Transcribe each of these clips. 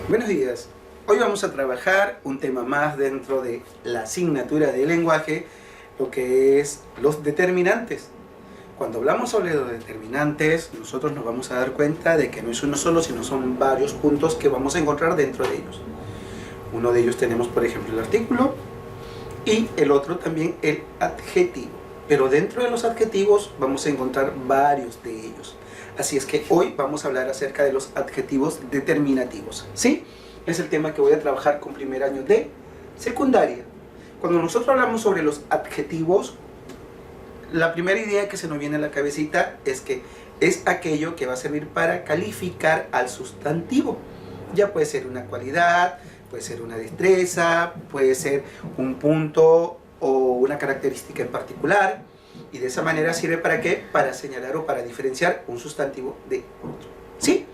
Buenos días. Hoy vamos a trabajar un tema más dentro de la asignatura de lenguaje, lo que es los determinantes. Cuando hablamos sobre los determinantes, nosotros nos vamos a dar cuenta de que no es uno solo, sino son varios puntos que vamos a encontrar dentro de ellos. Uno de ellos tenemos, por ejemplo, el artículo y el otro también el adjetivo. Pero dentro de los adjetivos vamos a encontrar varios de ellos. Así es que hoy vamos a hablar acerca de los adjetivos determinativos. ¿Sí? Es el tema que voy a trabajar con primer año de secundaria. Cuando nosotros hablamos sobre los adjetivos, la primera idea que se nos viene a la cabecita es que es aquello que va a servir para calificar al sustantivo. Ya puede ser una cualidad, puede ser una destreza, puede ser un punto o una característica en particular. Y de esa manera sirve ¿para qué? Para señalar o para diferenciar un sustantivo de otro. ¿Sí?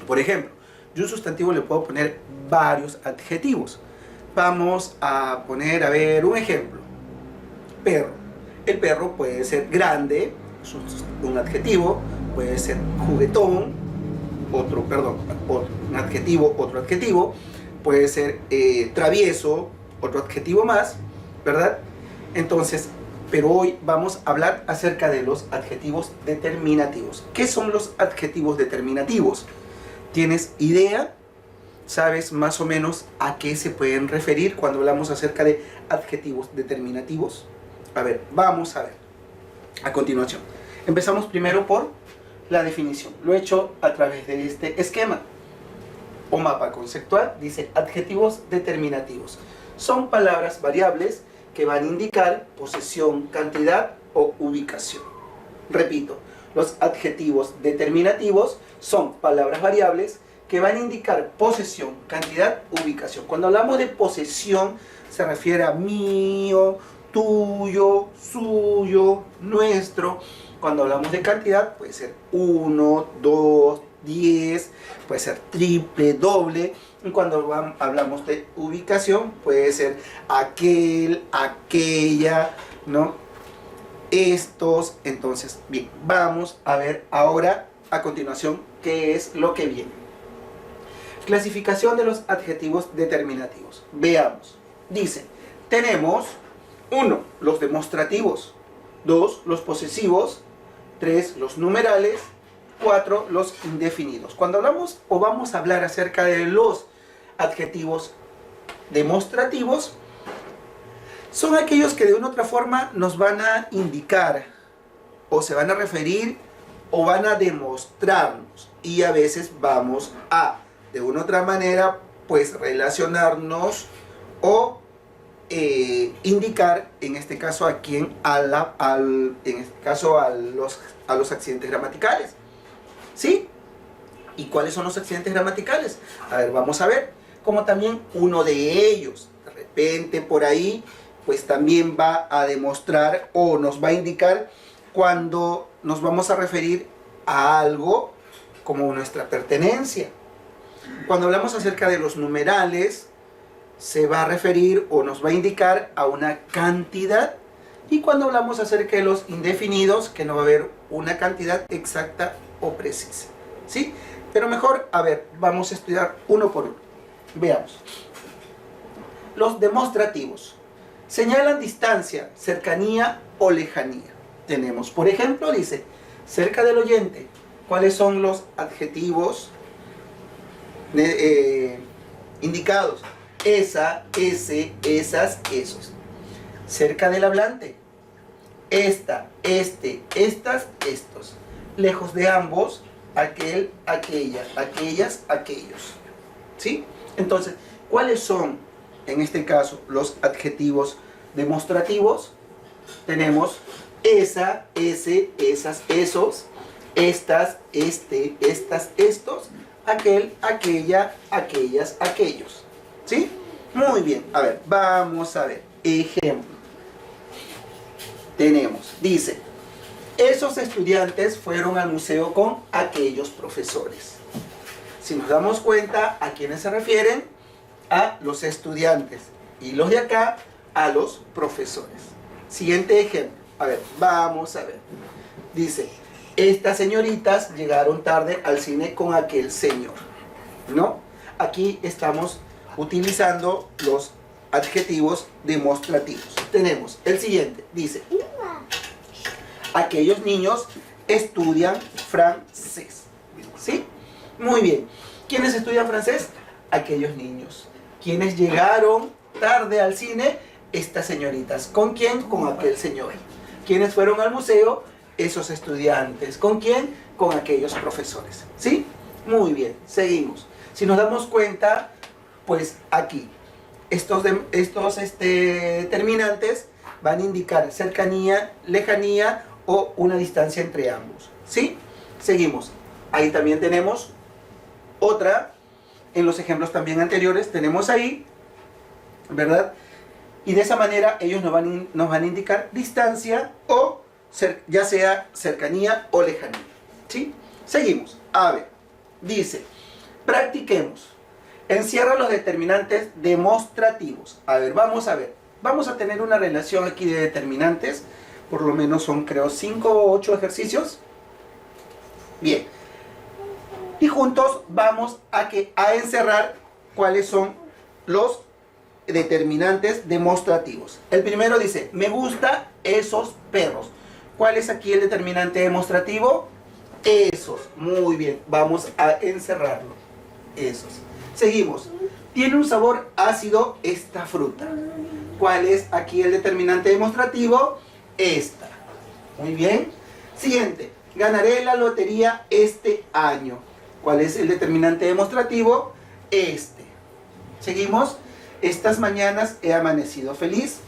Por ejemplo, yo un sustantivo le puedo poner varios adjetivos. Vamos a poner, a ver, un ejemplo. Perro. El perro puede ser grande, es un adjetivo, puede ser juguetón, un adjetivo, otro adjetivo, puede ser travieso, otro adjetivo más, ¿verdad? Entonces, pero hoy vamos a hablar acerca de los adjetivos determinativos. ¿Qué son los adjetivos determinativos? ¿Tienes idea? ¿Sabes más o menos a qué se pueden referir cuando hablamos acerca de adjetivos determinativos? A ver, vamos a ver. A continuación, empezamos primero por la definición. Lo he hecho a través de este esquema o mapa conceptual. Dice adjetivos determinativos. Son palabras variables que van a indicar posesión, cantidad o ubicación. Repito, los adjetivos determinativos son palabras variables que van a indicar posesión, cantidad, ubicación. Cuando hablamos de posesión se refiere a mío, tuyo, suyo, nuestro. Cuando hablamos de cantidad puede ser 1, 2, 10, puede ser triple, doble. Y cuando hablamos de ubicación puede ser aquel, aquella, ¿no? Estos. Entonces, bien, vamos a ver ahora a continuación qué es lo que viene. Clasificación de los adjetivos determinativos. Veamos. Dice, tenemos 1. Los demostrativos, 2. Los posesivos, 3. Los numerales, 4. Los indefinidos. Cuando hablamos o vamos a hablar acerca de los adjetivos demostrativos, son aquellos que de una u otra forma nos van a indicar o se van a referir o van a demostrarnos, y a veces vamos a de una u otra manera pues relacionarnos o indicar, en este caso a quién, en este caso a los accidentes gramaticales. ¿Sí? ¿Y cuáles son los accidentes gramaticales? A ver, vamos a ver. Como también uno de ellos, de repente por ahí, pues también va a demostrar o nos va a indicar cuando nos vamos a referir a algo como nuestra pertenencia. Cuando hablamos acerca de los numerales, se va a referir o nos va a indicar a una cantidad. Y cuando hablamos acerca de los indefinidos, que no va a haber una cantidad exacta o precisa. ¿Sí? Pero mejor, a ver, vamos a estudiar uno por uno. Veamos. Los demostrativos señalan distancia, cercanía o lejanía. Tenemos, por ejemplo, dice, cerca del oyente. ¿Cuáles son los adjetivos indicados? Esa, ese, esas, esos. Cerca del hablante. Esta, este, estas, estos. Lejos de ambos, aquel, aquella, aquellas, aquellos. ¿Sí? Entonces, ¿cuáles son, en este caso, los adjetivos demostrativos? Tenemos esa, ese, esas, esos, estas, este, estas, estos, aquel, aquella, aquellas, aquellos. ¿Sí? Muy bien. A ver, vamos a ver. Ejemplo. Tenemos, dice, esos estudiantes fueron al museo con aquellos profesores. Si nos damos cuenta, ¿a quiénes se refieren? A los estudiantes. Y los de acá, a los profesores. Siguiente ejemplo. A ver, vamos a ver. Dice, estas señoritas llegaron tarde al cine con aquel señor. ¿No? aquí estamos utilizando los adjetivos demostrativos. Tenemos el siguiente, dice: aquellos niños estudian francés. ¿Sí? Muy bien. ¿Quiénes estudian francés? Aquellos niños. ¿Quiénes llegaron tarde al cine? Estas señoritas. ¿Con quién? Con aquel señor. ¿Quiénes fueron al museo? Esos estudiantes. ¿Con quién? Con aquellos profesores. ¿Sí? Muy bien. Seguimos. Si nos damos cuenta, pues aquí, estos terminantes van a indicar cercanía, lejanía o una distancia entre ambos. ¿Sí? Seguimos. Ahí también tenemos otra, en los ejemplos también anteriores, tenemos ahí, ¿verdad? Y de esa manera ellos nos van a indicar distancia o ya sea cercanía o lejanía. ¿Sí? Seguimos. A ver, dice, practiquemos. Encierra los determinantes demostrativos. A ver, vamos a ver. Vamos a tener una relación aquí de determinantes. Por lo menos son, creo, 5 o 8 ejercicios. Bien. Y juntos vamos a encerrar cuáles son los determinantes demostrativos. El primero dice, me gustan esos perros. ¿Cuál es aquí el determinante demostrativo? Esos. Muy bien. Vamos a encerrarlo. Esos. Seguimos. Tiene un sabor ácido esta fruta. ¿Cuál es aquí el determinante demostrativo? Esta. Muy bien. Siguiente. Ganaré la lotería este año. ¿Cuál es el determinante demostrativo? Este. Seguimos. Estas mañanas he amanecido feliz.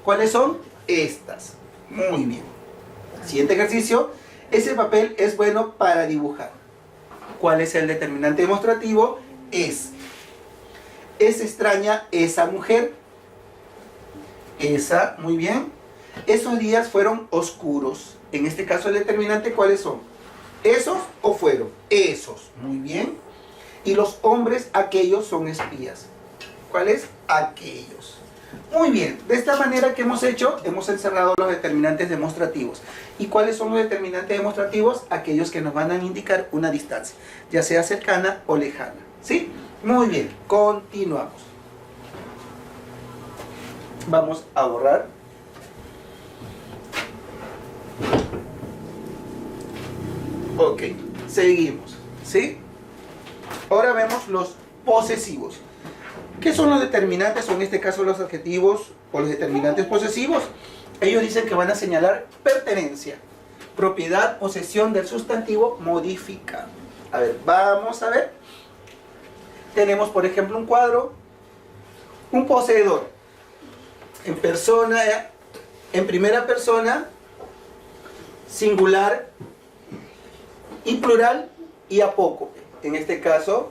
¿Cuáles son? Estas. Muy bien. Siguiente ejercicio. Ese papel es bueno para dibujar. ¿Cuál es el determinante demostrativo? Es. Es extraña esa mujer. Esa. Muy bien. Esos días fueron oscuros. En este caso el determinante, ¿cuáles son? ¿Esos o fueron? Esos. Muy bien. Y los hombres, aquellos, son espías. ¿Cuáles? Aquellos. Muy bien. De esta manera que hemos hecho, hemos encerrado los determinantes demostrativos. ¿Y cuáles son los determinantes demostrativos? Aquellos que nos van a indicar una distancia, ya sea cercana o lejana. ¿Sí? Muy bien. Continuamos. Vamos a borrar. Ok, seguimos, ¿sí? Ahora vemos los posesivos. ¿Qué son los determinantes, o en este caso los adjetivos o los determinantes posesivos? Ellos dicen que van a señalar pertenencia, propiedad, posesión del sustantivo modificado. A ver, vamos a ver. Tenemos, por ejemplo, un cuadro, un poseedor, en persona, en primera persona, singular y plural y apócope. En este caso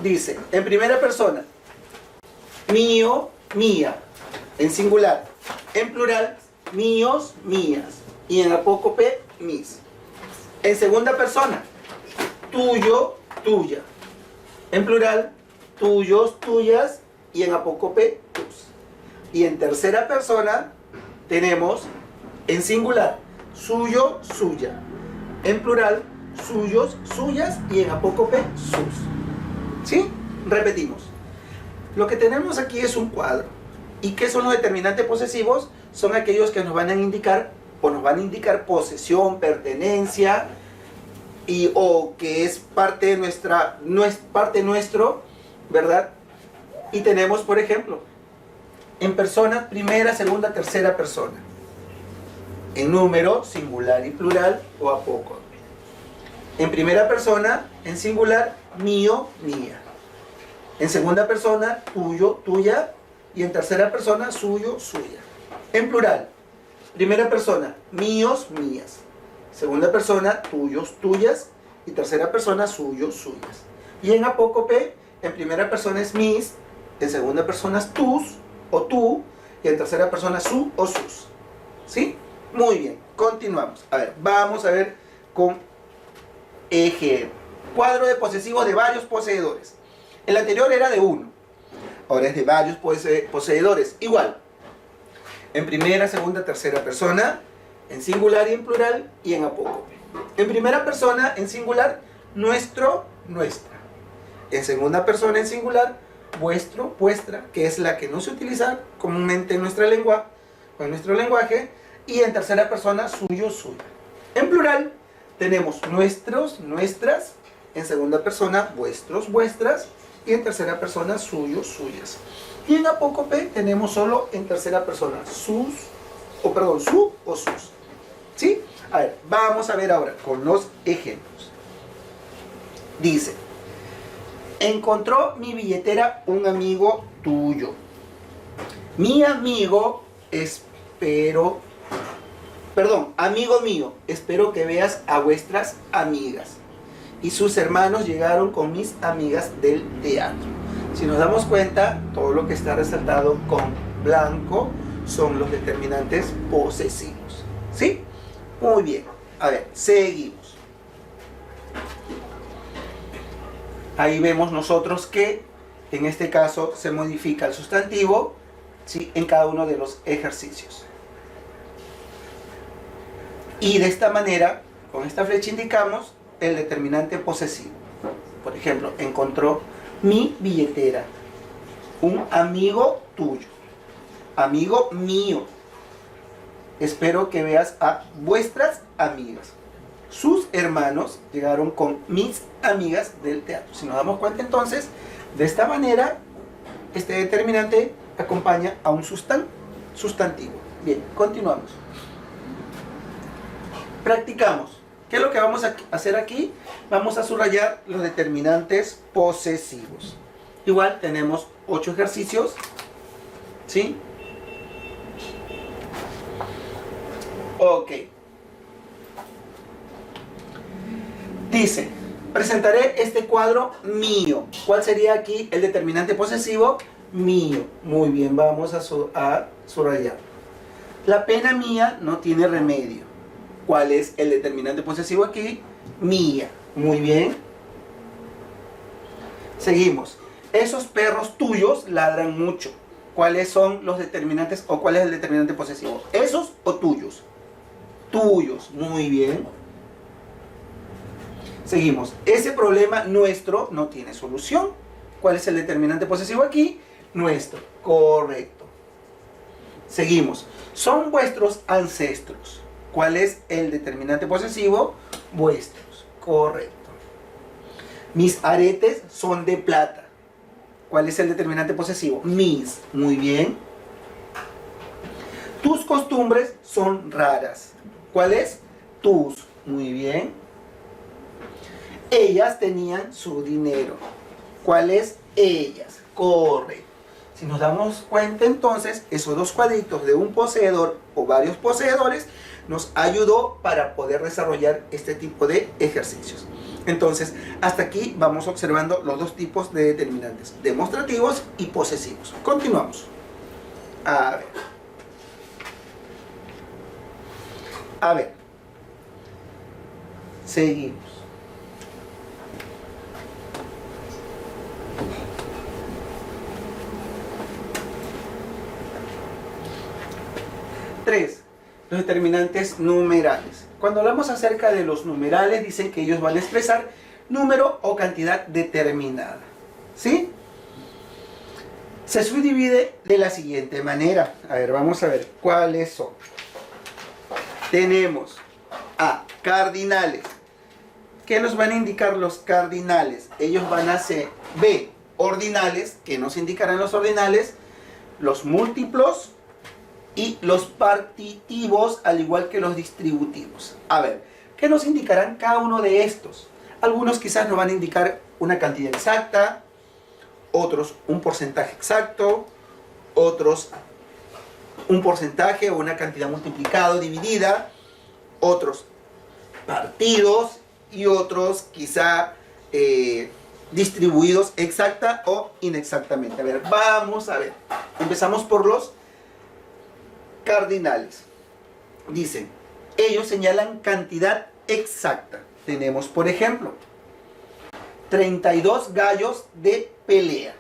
dice en primera persona mío, mía, en singular; en plural míos, mías, y en apócope mis. En segunda persona tuyo, tuya, en plural tuyos, tuyas, y en apócope tus. Y en tercera persona tenemos en singular suyo, suya, en plural suyos, suyas, y en apócope sus. ¿Sí? Repetimos. Lo que tenemos aquí es un cuadro. ¿Y qué son los determinantes posesivos? Son aquellos que nos van a indicar, o nos van a indicar posesión, pertenencia, o que es parte de nuestra, no es parte nuestro, ¿verdad? Y tenemos, por ejemplo, en persona, primera, segunda, tercera persona. En número, singular y plural, o apócope. En primera persona, en singular, mío, mía. En segunda persona, tuyo, tuya. Y en tercera persona, suyo, suya. En plural, primera persona, míos, mías. Segunda persona, tuyos, tuyas. Y tercera persona, suyos, suyas. Y en apócope, en primera persona es mis. En segunda persona es tus o tú. Y en tercera persona su o sus. ¿Sí? Muy bien, continuamos. A ver, vamos a ver con ejemplo. Cuadro de posesivos de varios poseedores. El anterior era de uno. Ahora es de varios poseedores. Igual. En primera, segunda, tercera persona. En singular y en plural. Y en apócope. En primera persona, en singular, nuestro, nuestra. en segunda persona en singular, vuestro, vuestra, que es la que no se utiliza comúnmente en nuestra lengua o en nuestro lenguaje, y en tercera persona, suyo, suya. En plural tenemos nuestros, nuestras, en segunda persona, vuestros, vuestras, y en tercera persona, suyos, suyas. Y en apócope tenemos solo en tercera persona, sus, o perdón, su o sus. ¿Sí? A ver, vamos a ver ahora con los ejemplos. Dice, encontró mi billetera un amigo tuyo. Mi amigo, amigo mío, espero que veas a vuestras amigas. Y sus hermanos llegaron con mis amigas del teatro. Si nos damos cuenta, todo lo que está resaltado con blanco son los determinantes posesivos. ¿Sí? Muy bien. A ver, seguimos. Ahí vemos nosotros que en este caso se modifica el sustantivo, ¿sí?, en cada uno de los ejercicios. Y de esta manera, con esta flecha indicamos el determinante posesivo. Por ejemplo, encontró mi billetera. Un amigo tuyo. Amigo mío. Espero que veas a vuestras amigas. Sus hermanos llegaron con mis amigas del teatro. Si nos damos cuenta entonces, de esta manera, este determinante acompaña a un sustantivo. Bien, continuamos. Practicamos. ¿Qué es lo que vamos a hacer aquí? Vamos a subrayar los determinantes posesivos. Igual tenemos 8 ejercicios. ¿Sí? Ok. Dice, presentaré este cuadro mío. ¿Cuál sería aquí el determinante posesivo? Mío. Muy bien, vamos a subrayar. La pena mía no tiene remedio. ¿Cuál es el determinante posesivo aquí? Mía. Muy bien. Seguimos. Esos perros tuyos ladran mucho. ¿Cuáles son los determinantes o cuál es el determinante posesivo? ¿Esos o tuyos? Tuyos. Muy bien. Seguimos. Ese problema nuestro no tiene solución. ¿Cuál es el determinante posesivo aquí? Nuestro. Correcto. Seguimos. Son vuestros ancestros. ¿Cuál es el determinante posesivo? Vuestros. Correcto. Mis aretes son de plata. ¿Cuál es el determinante posesivo? Mis. Muy bien. Tus costumbres son raras. ¿Cuál es? Tus. Muy bien. Ellas tenían su dinero. ¿Cuál es? Ellas. Correcto. Si nos damos cuenta entonces, esos dos cuadritos de un poseedor o varios poseedores nos ayudó para poder desarrollar este tipo de ejercicios. Entonces, hasta aquí vamos observando los dos tipos de determinantes, demostrativos y posesivos. Continuamos. A ver. Seguimos. Tres. Los determinantes numerales. Cuando hablamos acerca de los numerales, dicen que ellos van a expresar número o cantidad determinada. ¿Sí? Se subdivide de la siguiente manera. A ver, vamos a ver cuáles son. Tenemos A, cardinales. ¿Qué nos van a indicar los cardinales? Ellos van a ser B, ordinales, que nos indicarán los ordinales, los múltiplos y los partitivos, al igual que los distributivos. A ver, ¿qué nos indicarán cada uno de estos? Algunos quizás nos van a indicar una cantidad exacta, otros un porcentaje exacto, otros un porcentaje o una cantidad multiplicada o dividida, otros partidos y otros quizá distribuidos exacta o inexactamente. A ver, vamos a ver. Empezamos por los cardinales. Dicen, ellos señalan cantidad exacta. Tenemos, por ejemplo, 32 gallos de pelea.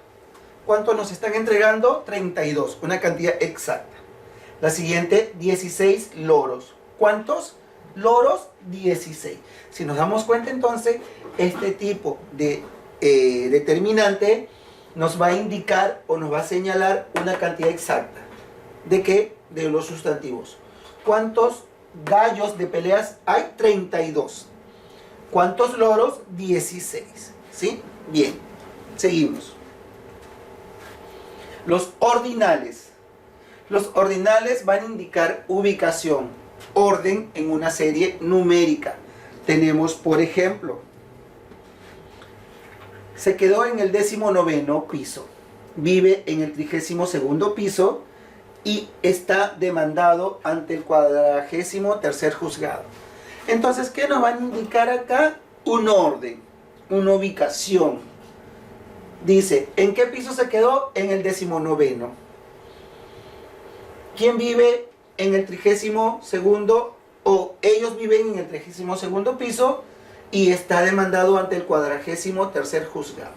¿Cuánto nos están entregando? 32, una cantidad exacta. La siguiente, 16 loros. ¿Cuántos loros? 16. Si nos damos cuenta entonces, este tipo de determinante nos va a indicar o nos va a señalar una cantidad exacta. ¿De qué? De los sustantivos. ¿Cuántos gallos de peleas hay? 32. ¿Cuántos loros? 16. ¿Sí? Bien. Seguimos. Los ordinales. Los ordinales van a indicar ubicación, orden en una serie numérica. Tenemos, por ejemplo, se quedó en el 19º piso, vive en el 32º piso y está demandado ante el 43º juzgado. Entonces, ¿qué nos van a indicar acá? Un orden, una ubicación. Dice, ¿en qué piso se quedó? En el 19º. ¿Quién vive en el 32º o ellos viven en el 32º piso y está demandado ante el 43º juzgado?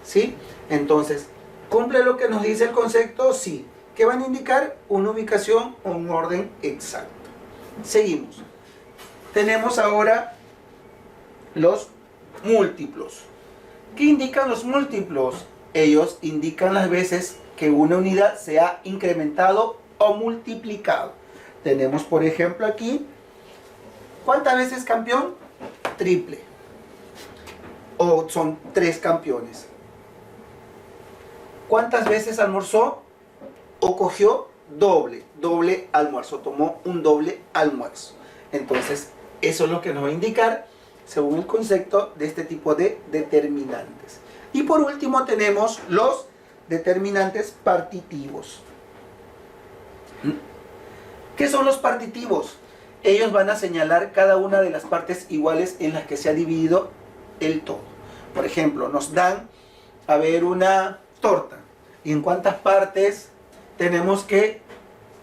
¿Sí? Entonces, ¿cumple lo que nos dice el concepto? Sí. ¿Qué van a indicar? Una ubicación o un orden exacto. Seguimos. Tenemos ahora los múltiplos. ¿Qué indican los múltiplos? Ellos indican las veces que una unidad se ha incrementado o multiplicado. Tenemos, por ejemplo, aquí, ¿cuántas veces campeón? Triple. O son 3 campeones. ¿Cuántas veces almorzó o cogió? Doble. Doble almuerzo. Tomó un doble almuerzo. Entonces, eso es lo que nos va a indicar según el concepto de este tipo de determinantes. Y por último tenemos los determinantes partitivos. ¿Qué son los partitivos? Ellos van a señalar cada una de las partes iguales en las que se ha dividido el todo. Por ejemplo, nos dan, a ver, una torta. ¿Y en cuántas partes tenemos que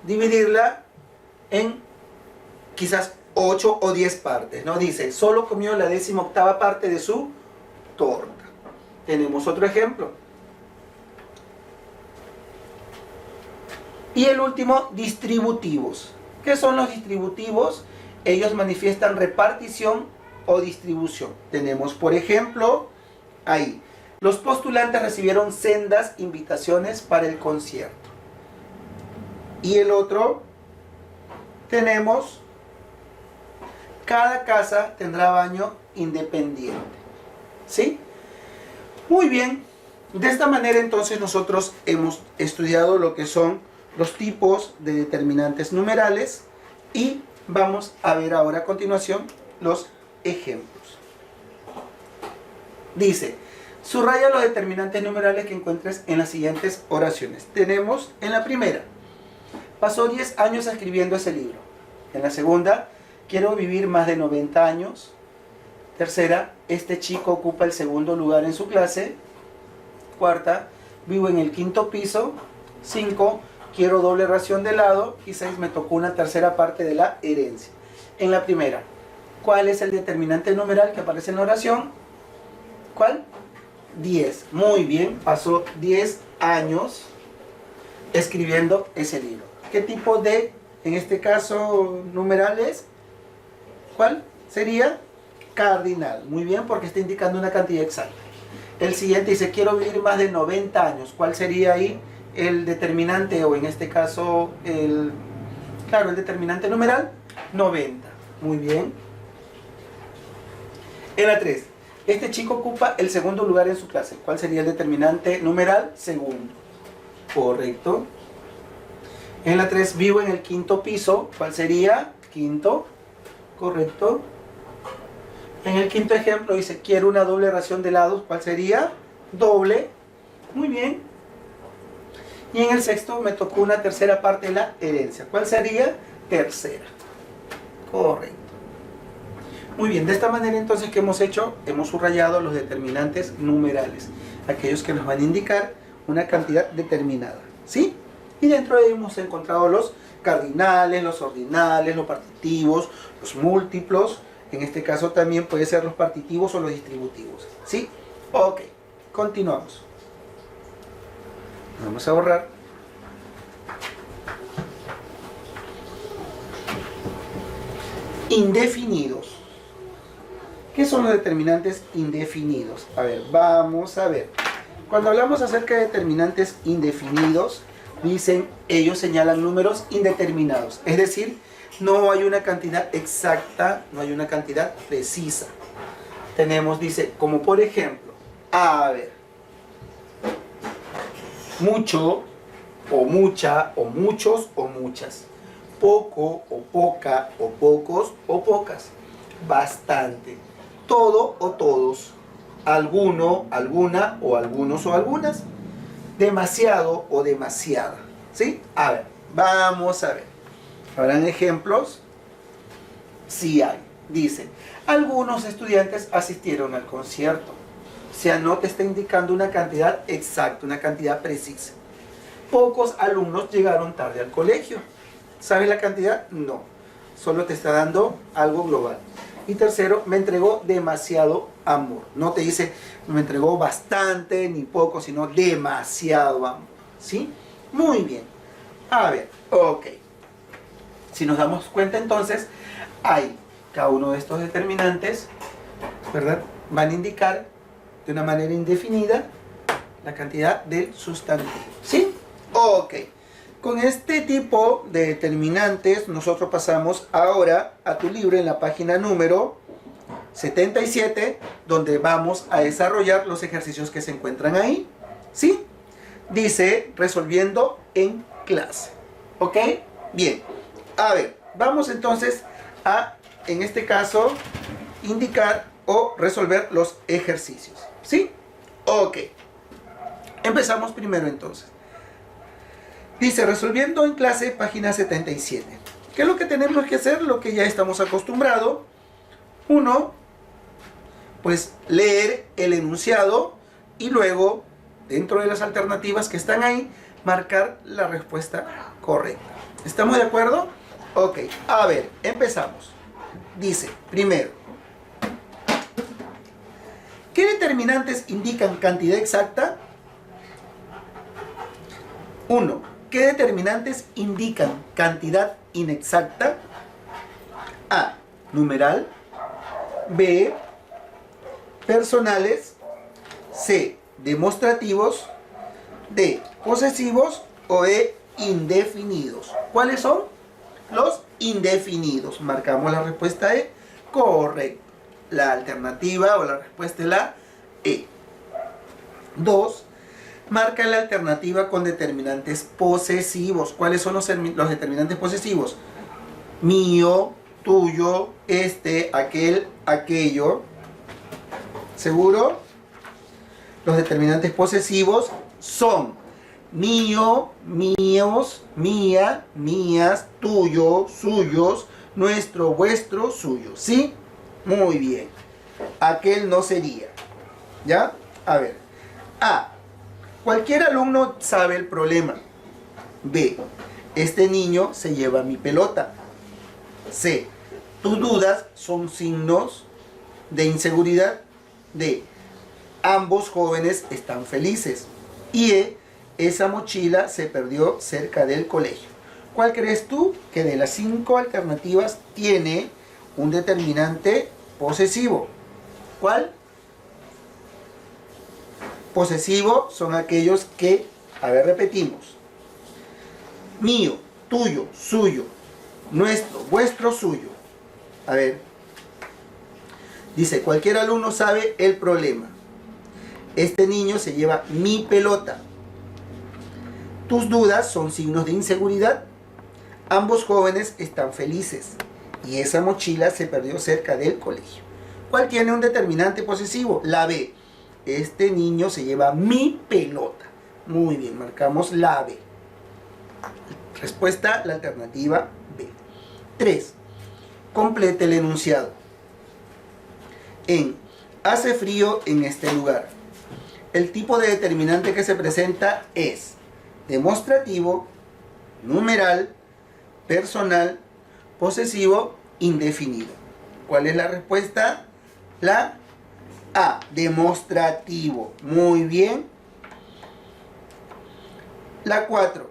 dividirla? En quizás 8 o 10 partes, ¿no? Dice, solo comió la 18ª parte de su torta. Tenemos otro ejemplo. Y el último, distributivos. ¿Qué son los distributivos? Ellos manifiestan repartición o distribución. Tenemos, por ejemplo, ahí, los postulantes recibieron sendas invitaciones para el concierto. Y el otro, tenemos, cada casa tendrá baño independiente. ¿Sí? Muy bien. De esta manera entonces nosotros hemos estudiado lo que son los tipos de determinantes numerales y vamos a ver ahora a continuación los ejemplos. Dice, subraya los determinantes numerales que encuentres en las siguientes oraciones. Tenemos en la primera, pasó 10 años escribiendo ese libro. En la segunda, quiero vivir más de 90 años. Tercera, este chico ocupa el 2º lugar en su clase. Cuarta, vivo en el 5º piso. 5, quiero doble ración de helado. Y 6, me tocó una 1/3 parte de la herencia. En la primera, ¿cuál es el determinante numeral que aparece en la oración? ¿Cuál? 10. Muy bien, pasó 10 años escribiendo ese libro. ¿Qué tipo de, en este caso, numeral es? ¿Cuál sería? Cardinal. Muy bien, porque está indicando una cantidad exacta. El siguiente dice, quiero vivir más de 90 años. ¿Cuál sería ahí el determinante, o en este caso, el determinante numeral? 90. Muy bien. En la 3, este chico ocupa el 2º lugar en su clase. ¿Cuál sería el determinante numeral? Segundo. Correcto. En la 3, vivo en el 5º piso. ¿Cuál sería? Quinto. Correcto. En el 5º ejemplo dice, quiero una doble ración de helados. ¿Cuál sería? Doble. Muy bien. Y en el 6º me tocó una 1/3 parte de la herencia. ¿Cuál sería? Tercera. Correcto. Muy bien, de esta manera entonces, ¿qué hemos hecho? Hemos subrayado los determinantes numerales, aquellos que nos van a indicar una cantidad determinada, ¿sí? Y dentro de ellos hemos encontrado los cardinales, los ordinales, los partitivos, los múltiplos. En este caso también puede ser los partitivos o los distributivos, ¿sí? Ok, continuamos. Vamos a borrar. Indefinidos. ¿Qué son los determinantes indefinidos? A ver, vamos a ver. Cuando hablamos acerca de determinantes indefinidos, dicen, ellos señalan números indeterminados. Es decir, no hay una cantidad exacta, no hay una cantidad precisa. Tenemos, dice, como por ejemplo, a ver, mucho, o mucha, o muchos, o muchas. Poco, o poca, o pocos, o pocas. Bastante. Todo o todos. Alguno, alguna, o algunos o algunas. Demasiado o demasiada. ¿Sí? A ver, vamos a ver. ¿Habrán ejemplos? Sí hay. Dice, algunos estudiantes asistieron al concierto. O sea, no te está indicando una cantidad exacta, una cantidad precisa. Pocos alumnos llegaron tarde al colegio. ¿Sabes la cantidad? No. Solo te está dando algo global. Y tercero, me entregó demasiado amor. No te dice, me entregó bastante ni poco, sino demasiado amor. ¿Sí? Muy bien. A ver, ok. Si nos damos cuenta entonces, hay cada uno de estos determinantes, ¿verdad? Van a indicar de una manera indefinida la cantidad del sustantivo. ¿Sí? Ok. Con este tipo de determinantes, nosotros pasamos ahora a tu libro en la página número 77, donde vamos a desarrollar los ejercicios que se encuentran ahí. ¿Sí? Dice, resolviendo en clase. ¿Ok? Bien. A ver, vamos entonces a, en este caso, indicar o resolver los ejercicios. ¿Sí? Ok. Empezamos primero entonces. Dice, resolviendo en clase, página 77. ¿Qué es lo que tenemos que hacer? Lo que ya estamos acostumbrados. Uno, pues leer el enunciado y luego, dentro de las alternativas que están ahí, marcar la respuesta correcta. ¿Estamos de acuerdo? Ok, a ver, empezamos. Dice, primero, ¿qué determinantes indican cantidad exacta? 1. ¿Qué determinantes indican cantidad inexacta? A. Numeral. B. Personales. C. Demostrativos. D. Posesivos. O E. Indefinidos. ¿Cuáles son? Los indefinidos. Marcamos la respuesta E. Correcto. La alternativa o la respuesta es la E. 2. Marca la alternativa con determinantes posesivos. ¿Cuáles son los determinantes posesivos? Mío, tuyo, este, aquel, aquello. ¿Seguro? Los determinantes posesivos son mío, míos, mía, mías, tuyo, suyos, nuestro, vuestro, suyo. ¿Sí? Muy bien. Aquel no sería. ¿Ya? A ver. A. Cualquier alumno sabe el problema. B. Este niño se lleva mi pelota. C. Tus dudas son signos de inseguridad. D. Ambos jóvenes están felices. Y E. Esa mochila se perdió cerca del colegio. ¿Cuál crees tú que de las 5 alternativas tiene un determinante posesivo? ¿Cuál? Posesivo son aquellos que, a ver, repetimos. Mío, tuyo, suyo, nuestro, vuestro, suyo. A ver. Dice, cualquier alumno sabe el problema. Este niño se lleva mi pelota. Tus dudas son signos de inseguridad. Ambos jóvenes están felices. Y esa mochila se perdió cerca del colegio. ¿Cuál tiene un determinante posesivo? La B. Este niño se lleva mi pelota. Muy bien, marcamos la B. Respuesta, la alternativa B. 3. Complete el enunciado. Hace frío en este lugar. El tipo de determinante que se presenta es demostrativo, numeral, personal, posesivo, indefinido. ¿Cuál es la respuesta? La A, demostrativo. Muy bien. La 4.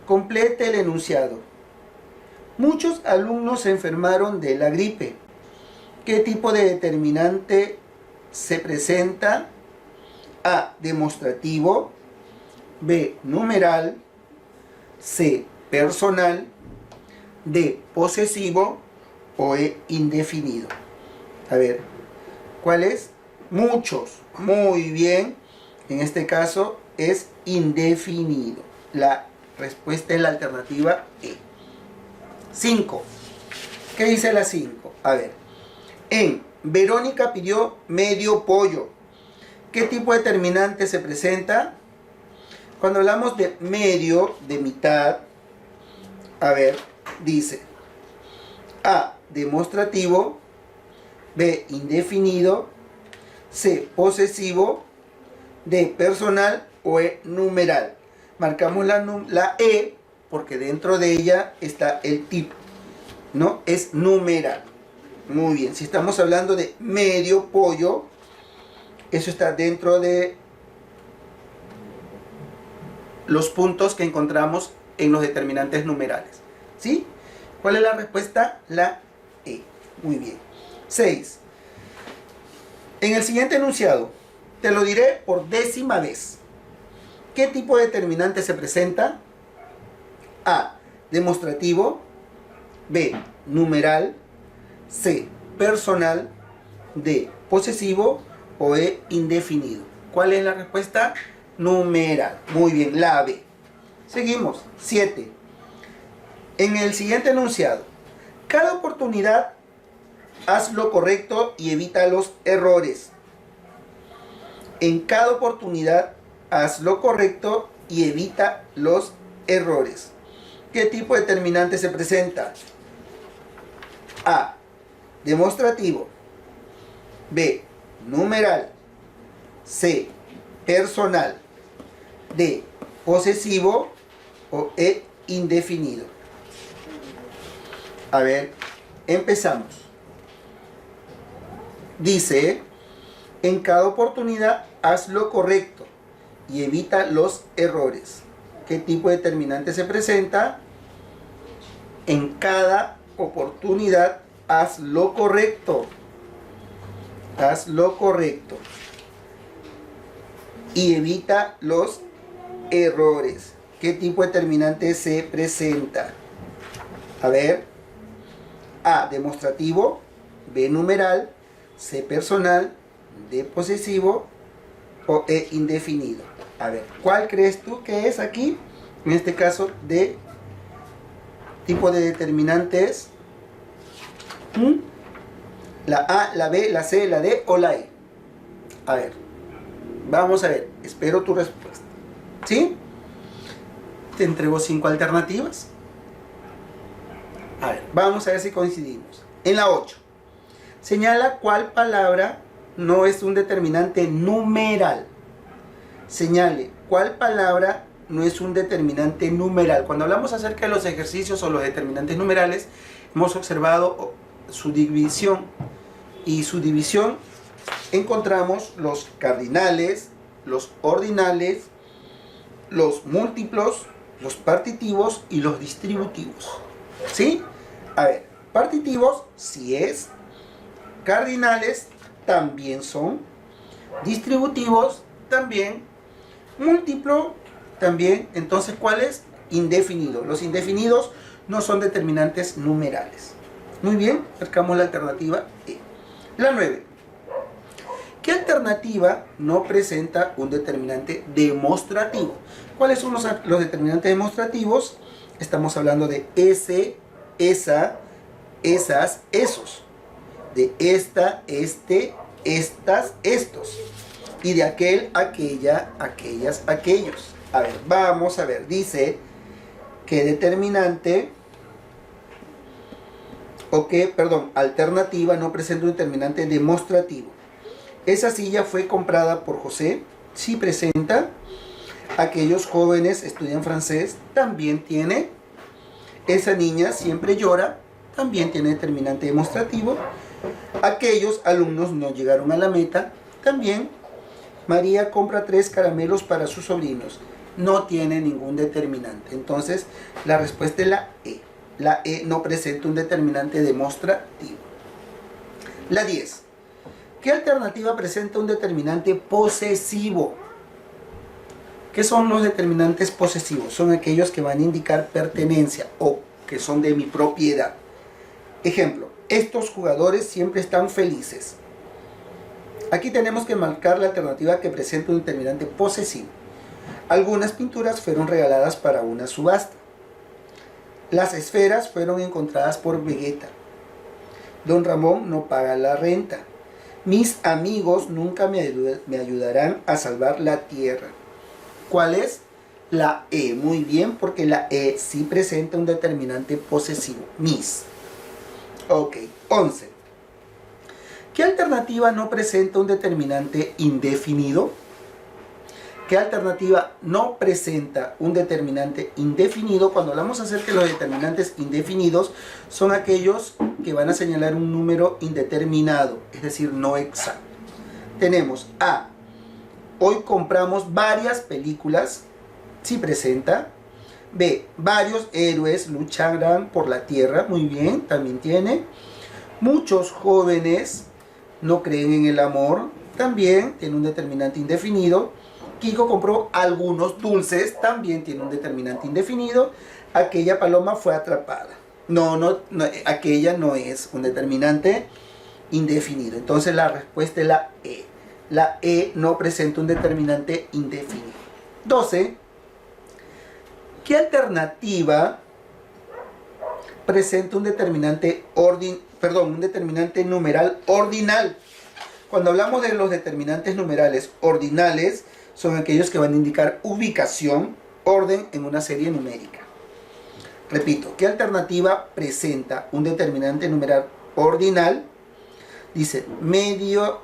Complete el enunciado. Muchos alumnos se enfermaron de la gripe. ¿Qué tipo de determinante se presenta? A, demostrativo, B, numeral, C, personal, D, posesivo o E, indefinido. A ver, ¿cuál es? Muchos. Muy bien. En este caso es indefinido. La respuesta es la alternativa E. 5. ¿Qué dice la 5? A ver. Verónica pidió medio pollo. ¿Qué tipo de determinante se presenta? Cuando hablamos de medio, de mitad, a ver, dice A, demostrativo, B, indefinido, C, posesivo, D, personal o E, numeral. Marcamos la E porque dentro de ella está el tipo, ¿no? Es numeral. Muy bien, si estamos hablando de medio pollo, eso está dentro de los puntos que encontramos en los determinantes numerales. ¿Sí? ¿Cuál es la respuesta? La E. Muy bien. 6. En el siguiente enunciado, te lo diré por 10ª vez. ¿Qué tipo de determinante se presenta? A, demostrativo, B, numeral, C, personal, D, posesivo o E, indefinido. ¿Cuál es la respuesta? Numeral. Muy bien, la B. Seguimos. 7. En el siguiente enunciado, cada oportunidad haz lo correcto y evita los errores. En cada oportunidad haz lo correcto y evita los errores. ¿Qué tipo de determinante se presenta? A, demostrativo, B, numeral, C, personal, D, posesivo o E, indefinido. A ver, empezamos. Dice, en cada oportunidad haz lo correcto y evita los errores. ¿Qué tipo de determinante se presenta? En cada oportunidad haz lo correcto. Haz lo correcto. Y evita los errores. ¿Qué tipo de determinante se presenta? A ver. A, demostrativo. B, numeral. C, personal. D, posesivo. O E, indefinido. A ver, ¿cuál crees tú que es aquí? En este caso, de tipo de determinantes. La A, la B, la C, la D o la E. A ver, vamos a ver. Espero tu respuesta. ¿Sí? Te entrego 5 alternativas. A ver, vamos a ver si coincidimos. En la 8. Señala cuál palabra no es un determinante numeral. Señale cuál palabra no es un determinante numeral. Cuando hablamos acerca de los ejercicios o los determinantes numerales, hemos observado su división. Y su división encontramos los cardinales, los ordinales, los múltiplos, los partitivos y los distributivos. ¿Sí? A ver, partitivos sí es, cardinales también son, distributivos también, múltiplo también. Entonces, ¿cuál es? Indefinido. Los indefinidos no son determinantes numerales. Muy bien, marcamos la alternativa E. La 9. ¿Qué alternativa no presenta un determinante demostrativo? ¿Cuáles son los determinantes demostrativos? Estamos hablando de ese, esa, esas, esos. De esta, este, estas, estos. Y de aquel, aquella, aquellas, aquellos. A ver, vamos a ver. Dice que determinante, alternativa no presenta un determinante demostrativo. Esa silla fue comprada por José. Sí presenta. Aquellos jóvenes estudian francés. También tiene. Esa niña siempre llora. También tiene determinante demostrativo. Aquellos alumnos no llegaron a la meta. También. María compra 3 caramelos para sus sobrinos. No tiene ningún determinante. Entonces, la respuesta es la E. La E no presenta un determinante demostrativo. La 10. ¿Qué alternativa presenta un determinante posesivo? ¿Qué son los determinantes posesivos? Son aquellos que van a indicar pertenencia o que son de mi propiedad. Ejemplo, estos jugadores siempre están felices. Aquí tenemos que marcar la alternativa que presenta un determinante posesivo. Algunas pinturas fueron regaladas para una subasta. Las esferas fueron encontradas por Vegeta. Don Ramón no paga la renta. Mis amigos nunca me ayudarán a salvar la tierra. ¿Cuál es? La E. Muy bien, porque la E sí presenta un determinante posesivo. Mis. Ok. 11. ¿Qué alternativa no presenta un determinante indefinido? ¿Qué alternativa no presenta un determinante indefinido? Cuando hablamos acerca de los determinantes indefinidos, son aquellos que van a señalar un número indeterminado, es decir, no exacto. Tenemos A. Hoy compramos varias películas, sí presenta. B. Varios héroes lucharán por la tierra, muy bien, también tiene. Muchos jóvenes no creen en el amor, también tiene un determinante indefinido. Kiko compró algunos dulces, también tiene un determinante indefinido. Aquella paloma fue atrapada. No, aquella no es un determinante indefinido. Entonces la respuesta es la E. La E no presenta un determinante indefinido. 12. ¿Qué alternativa presenta un determinante un determinante numeral ordinal? Cuando hablamos de los determinantes numerales ordinales, son aquellos que van a indicar ubicación, orden en una serie numérica. Repito, ¿qué alternativa presenta un determinante numeral ordinal? Dice medio,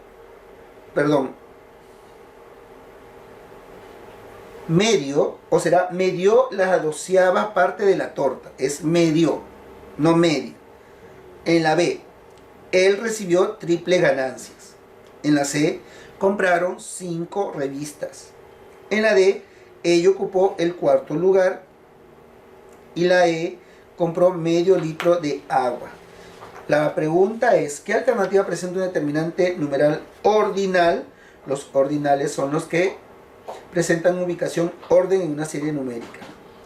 o será medio la 12ª parte de la torta. Es medio, no medio. En la B, él recibió triple ganancias. En la C, compraron 5 revistas. En la D, ella ocupó el 4º lugar. Y la E, compró medio litro de agua. La pregunta es, ¿qué alternativa presenta un determinante numeral ordinal? Los ordinales son los que presentan ubicación, orden en una serie numérica.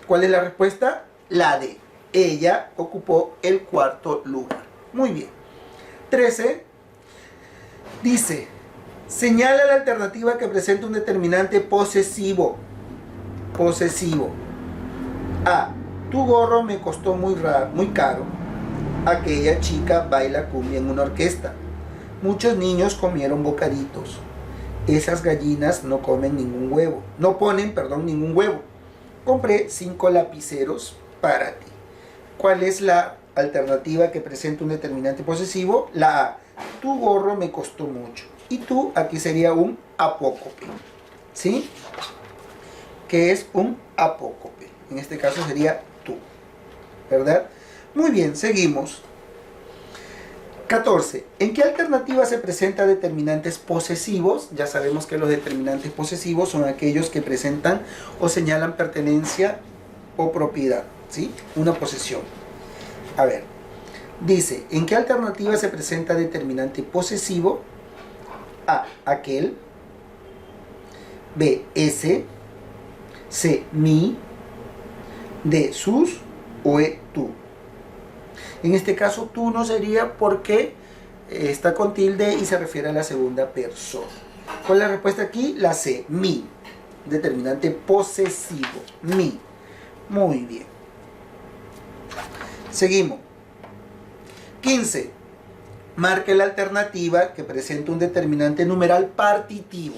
¿Cuál es la respuesta? La D. Ella ocupó el 4º lugar. Muy bien. 13. Dice, señala la alternativa que presenta un determinante posesivo. Posesivo. A. Tu gorro me costó muy caro. Aquella chica baila cumbia en una orquesta. Muchos niños comieron bocaditos. Esas gallinas no comen ningún huevo. No ponen, ningún huevo. Compré 5 lapiceros para ti. ¿Cuál es la alternativa que presenta un determinante posesivo? La A. Tu gorro me costó mucho. Y tú, aquí sería un apócope. ¿Sí? ¿Qué es un apócope? En este caso sería tú. ¿Verdad? Muy bien, seguimos. 14. ¿En qué alternativa se presenta determinantes posesivos? Ya sabemos que los determinantes posesivos son aquellos que presentan o señalan pertenencia o propiedad. ¿Sí? Una posesión. A ver. Dice, ¿en qué alternativa se presenta determinante posesivo? A. Aquel. B. Ese. C. Mi. D. Sus. O E. Tú. En este caso, tú no sería porque está con tilde y se refiere a la segunda persona. ¿Cuál es la respuesta aquí? La C. Mi. Determinante posesivo. Mi. Muy bien. Seguimos. 15. Marque la alternativa que presenta un determinante numeral partitivo.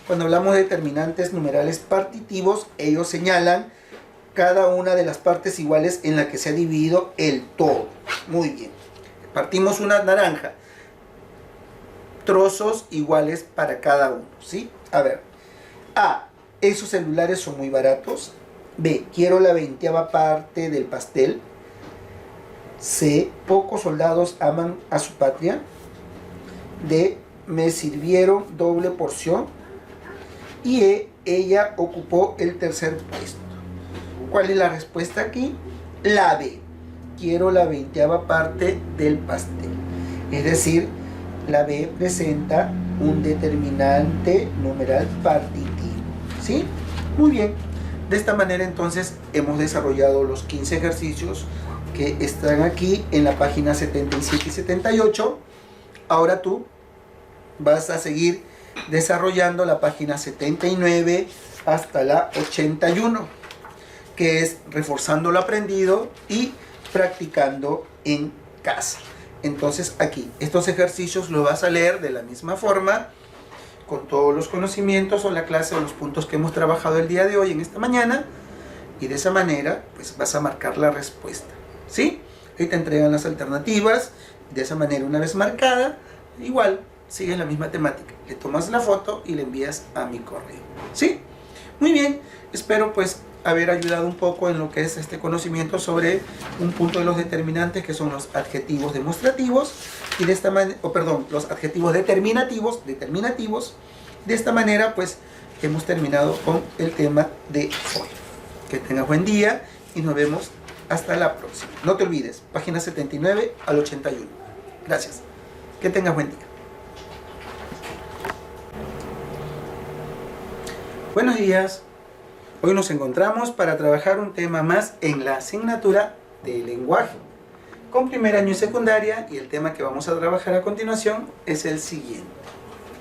Cuando hablamos de determinantes numerales partitivos, ellos señalan cada una de las partes iguales en la que se ha dividido el todo. Muy bien. Partimos una naranja. Trozos iguales para cada uno, ¿sí? A ver. A. Esos celulares son muy baratos. B. Quiero la 20ª parte del pastel. C. Pocos soldados aman a su patria. D. Me sirvieron doble porción. Y E. Ella ocupó el 3er puesto. ¿Cuál es la respuesta aquí? La B. Quiero la 20ª parte del pastel. Es decir, la B presenta un determinante numeral partitivo, ¿sí? Muy bien. De esta manera entonces hemos desarrollado los 15 ejercicios que están aquí en la página 77 y 78. Ahora tú vas a seguir desarrollando la página 79 hasta la 81, que es reforzando lo aprendido y practicando en casa. Entonces aquí, estos ejercicios los vas a leer de la misma forma, con todos los conocimientos o la clase o los puntos que hemos trabajado el día de hoy, en esta mañana, y de esa manera pues vas a marcar la respuesta, ¿sí? Ahí te entregan las alternativas, de esa manera una vez marcada, igual sigues la misma temática, le tomas la foto y le envías a mi correo, ¿sí? Muy bien, espero pues haber ayudado un poco en lo que es este conocimiento sobre un punto de los determinantes, que son los adjetivos demostrativos, y de esta manera, los adjetivos determinativos. De esta manera pues hemos terminado con el tema de hoy. Que tengas buen día y nos vemos hasta la próxima. No te olvides, página 79 al 81. Gracias. Que tengas buen día. Buenos días. Hoy nos encontramos para trabajar un tema más en la asignatura de lenguaje, con primer año y secundaria, y el tema que vamos a trabajar a continuación es el siguiente.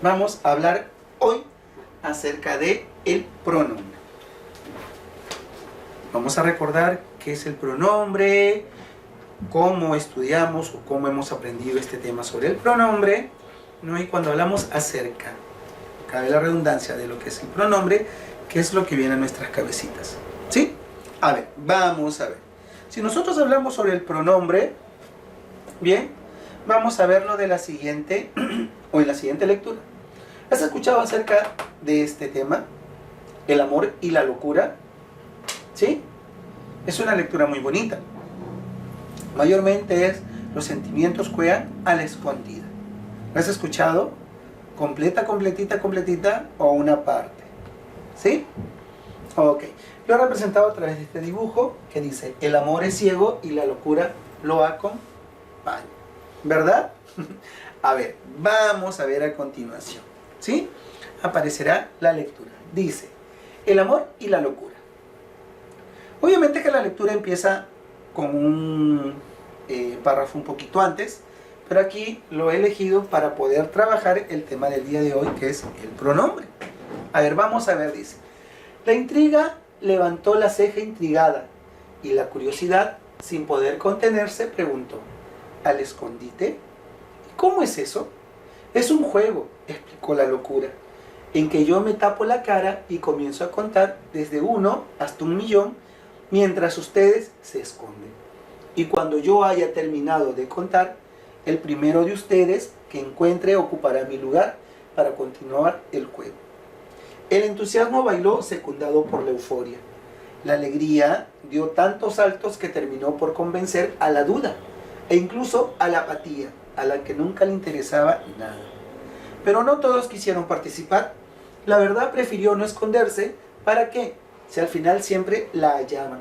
Vamos a hablar hoy acerca de el pronombre. Vamos a recordar qué es el pronombre, cómo estudiamos o cómo hemos aprendido este tema sobre el pronombre, ¿no? Y cuando hablamos acerca, cabe la redundancia, de lo que es el pronombre, qué es lo que viene a nuestras cabecitas, ¿sí? A ver, vamos a ver. Si nosotros hablamos sobre el pronombre, bien, vamos a verlo de la siguiente, o en la siguiente lectura. ¿Has escuchado acerca de este tema? El amor y la locura, ¿sí? Es una lectura muy bonita. Mayormente es los sentimientos juegan a la escondida. ¿Lo has escuchado? Completita, o una parte. ¿Sí? Ok. Lo he representado a través de este dibujo que dice: el amor es ciego y la locura lo acompaña. ¿Verdad? A ver, vamos a ver a continuación. ¿Sí? Aparecerá la lectura. Dice: el amor y la locura. Obviamente que la lectura empieza con un párrafo un poquito antes, pero aquí lo he elegido para poder trabajar el tema del día de hoy, que es el pronombre. A ver, vamos a ver, dice: la intriga levantó la ceja intrigada y la curiosidad, sin poder contenerse, preguntó: ¿al escondite? ¿Cómo es eso? Es un juego, explicó la locura, en que yo me tapo la cara y comienzo a contar desde 1 hasta 1.000.000 mientras ustedes se esconden. Y cuando yo haya terminado de contar, el primero de ustedes que encuentre ocupará mi lugar para continuar el juego. El entusiasmo bailó secundado por la euforia. La alegría dio tantos saltos que terminó por convencer a la duda e incluso a la apatía, a la que nunca le interesaba nada. Pero no todos quisieron participar. La verdad prefirió no esconderse. ¿Para qué? Si al final siempre la hallaban.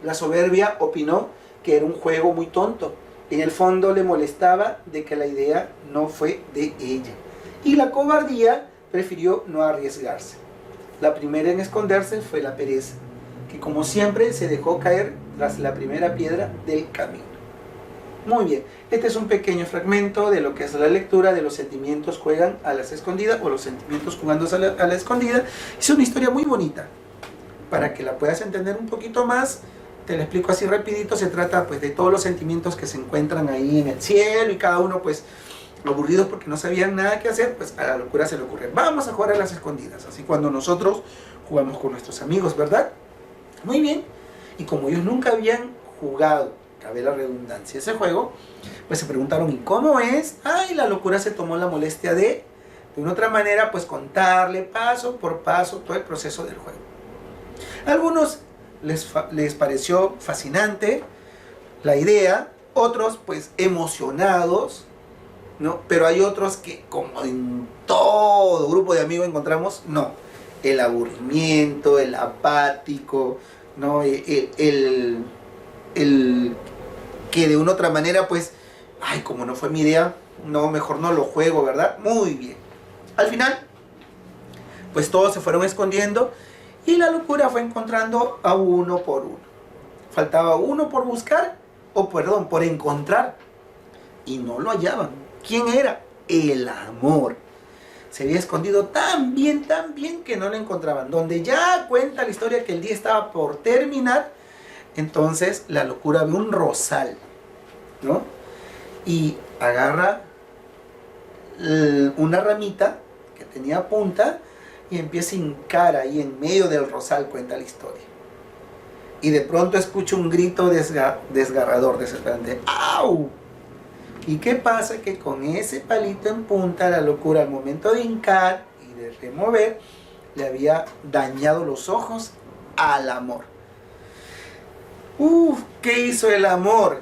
La soberbia opinó que era un juego muy tonto. En el fondo le molestaba de que la idea no fue de ella. Y la cobardía prefirió no arriesgarse. La primera en esconderse fue la pereza, que como siempre se dejó caer tras la primera piedra del camino. Muy bien, este es un pequeño fragmento de lo que es la lectura de los sentimientos juegan a las escondidas, o los sentimientos jugándose a la escondida. Es una historia muy bonita. Para que la puedas entender un poquito más, te la explico así rapidito. Se trata pues de todos los sentimientos que se encuentran ahí en el cielo, y cada uno pues aburridos porque no sabían nada que hacer, pues a la locura se le ocurre: vamos a jugar a las escondidas. Así cuando nosotros jugamos con nuestros amigos, ¿verdad? Muy bien. Y como ellos nunca habían jugado, cabe la redundancia, ese juego, pues se preguntaron: ¿y cómo es? Y la locura se tomó la molestia de una otra manera, pues contarle paso por paso todo el proceso del juego. A algunos les pareció fascinante la idea, otros pues emocionados, ¿no? Pero hay otros que, como en todo grupo de amigos encontramos, no, el aburrimiento, el apático, ¿no? el que de una otra manera pues, como no fue mi idea, no, mejor no lo juego, ¿verdad? Muy bien. Al final, pues todos se fueron escondiendo y la locura fue encontrando a uno por uno. Faltaba uno por buscar, o perdón, por encontrar, y no lo hallaban. ¿Quién era? El amor. Se había escondido tan bien que no lo encontraban. Donde ya cuenta la historia que el día estaba por terminar, entonces la locura ve un rosal, ¿no? Y agarra una ramita que tenía punta y empieza a hincar ahí en medio del rosal, cuenta la historia. Y de pronto escucha un grito desgarrador, desesperante. ¡Au! ¿Y qué pasa? Que con ese palito en punta, la locura al momento de hincar y de remover, le había dañado los ojos al amor. ¿Qué hizo el amor?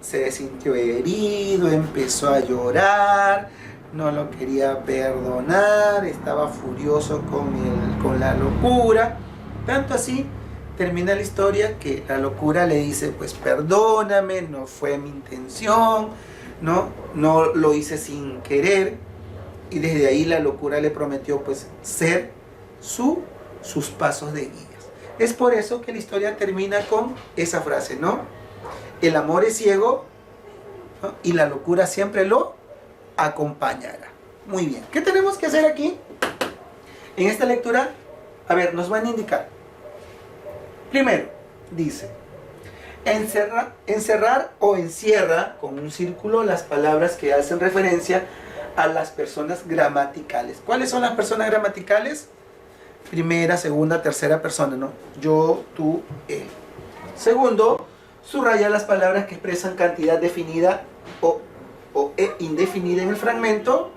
Se sintió herido, empezó a llorar, no lo quería perdonar, estaba furioso con la locura. Tanto así, termina la historia que la locura le dice, pues perdóname, no fue mi intención, no lo hice sin querer. Y desde ahí la locura le prometió pues ser sus pasos de guías. Es por eso que la historia termina con esa frase, ¿no? El amor es ciego, ¿no? Y la locura siempre lo acompañará. Muy bien. ¿Qué tenemos que hacer aquí? En esta lectura, a ver, nos van a indicar. Primero, dice, encerrar o encierra con un círculo las palabras que hacen referencia a las personas gramaticales. ¿Cuáles son las personas gramaticales? Primera, segunda, tercera persona, ¿no? Yo, tú, él. Segundo, subraya las palabras que expresan cantidad definida o indefinida en el fragmento.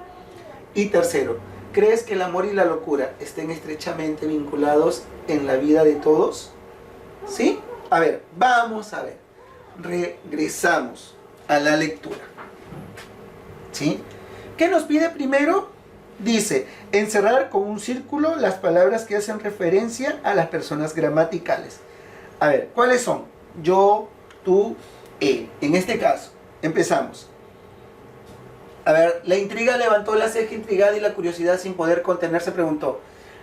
Y tercero, ¿crees que el amor y la locura estén estrechamente vinculados en la vida de todos? ¿Sí? A ver, vamos a ver. Regresamos a la lectura. ¿Sí? ¿Qué nos pide primero? Dice, encerrar con un círculo las palabras que hacen referencia a las personas gramaticales. A ver, ¿cuáles son? Yo, tú, él. En este caso, empezamos. A ver, la intriga levantó la ceja intrigada y la curiosidad sin poder contenerse preguntó,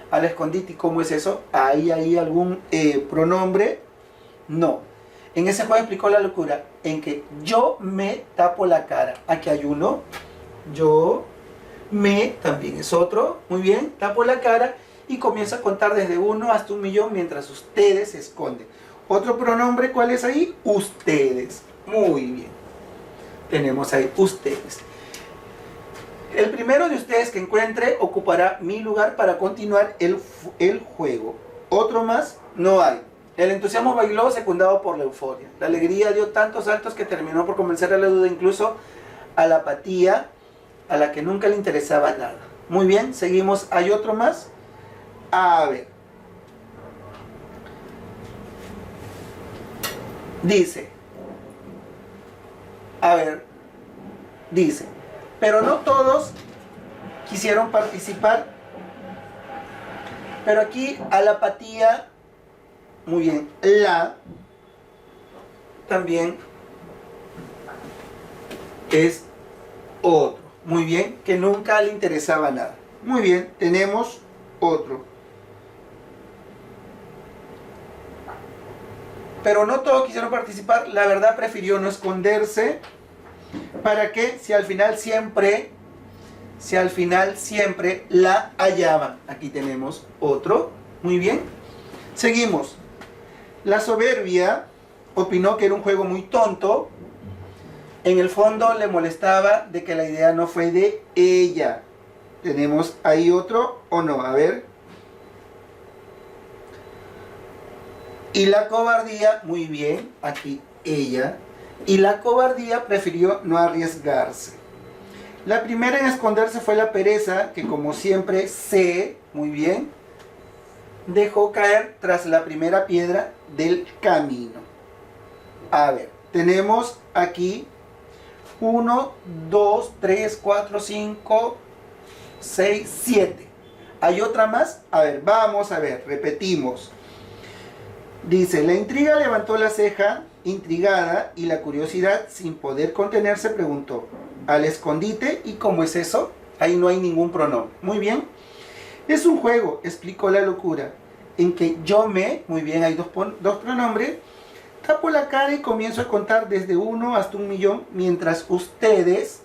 al escondite, ¿cómo es eso? ¿Hay ahí algún pronombre? No. En ese juego explicó la locura en que yo me tapo la cara. Aquí hay uno. Yo me también es otro. Muy bien. Tapo la cara y comienzo a contar desde 1 hasta 1.000.000 mientras ustedes se esconden. Otro pronombre, ¿cuál es ahí? Ustedes. Muy bien. Tenemos ahí ustedes. El primero de ustedes que encuentre ocupará mi lugar para continuar el juego. Otro más no hay. El entusiasmo bailó secundado por la euforia. La alegría dio tantos saltos que terminó por convencer a la duda, incluso a la apatía, a la que nunca le interesaba nada. Muy bien, seguimos. ¿Hay otro más? A ver. Dice. A ver. Dice. Pero no todos quisieron participar. Pero aquí a la apatía, muy bien, la también es otro. Muy bien, que nunca le interesaba nada. Muy bien, tenemos otro. Pero no todos quisieron participar. La verdad prefirió no esconderse. ¿Para qué? Si al final siempre la hallaban. Aquí tenemos otro. Muy bien. Seguimos. La soberbia opinó que era un juego muy tonto. En el fondo le molestaba de que la idea no fue de ella. ¿Tenemos ahí otro o no? A ver. Y la cobardía, muy bien, aquí ella. Y la cobardía prefirió no arriesgarse. La primera en esconderse fue la pereza, que como siempre muy bien, dejó caer tras la primera piedra del camino. A ver, tenemos aquí 1, 2, 3, 4, 5, 6, 7. ¿Hay otra más? A ver, vamos a ver, repetimos. Dice, la intriga levantó la ceja intrigada y la curiosidad sin poder contenerse preguntó, al escondite. ¿Y cómo es eso? Ahí no hay ningún pronombre. Muy bien. Es un juego, explicó la locura, en que yo me, muy bien, hay dos pronombres, tapo la cara y comienzo a contar desde 1 hasta 1.000.000, mientras ustedes,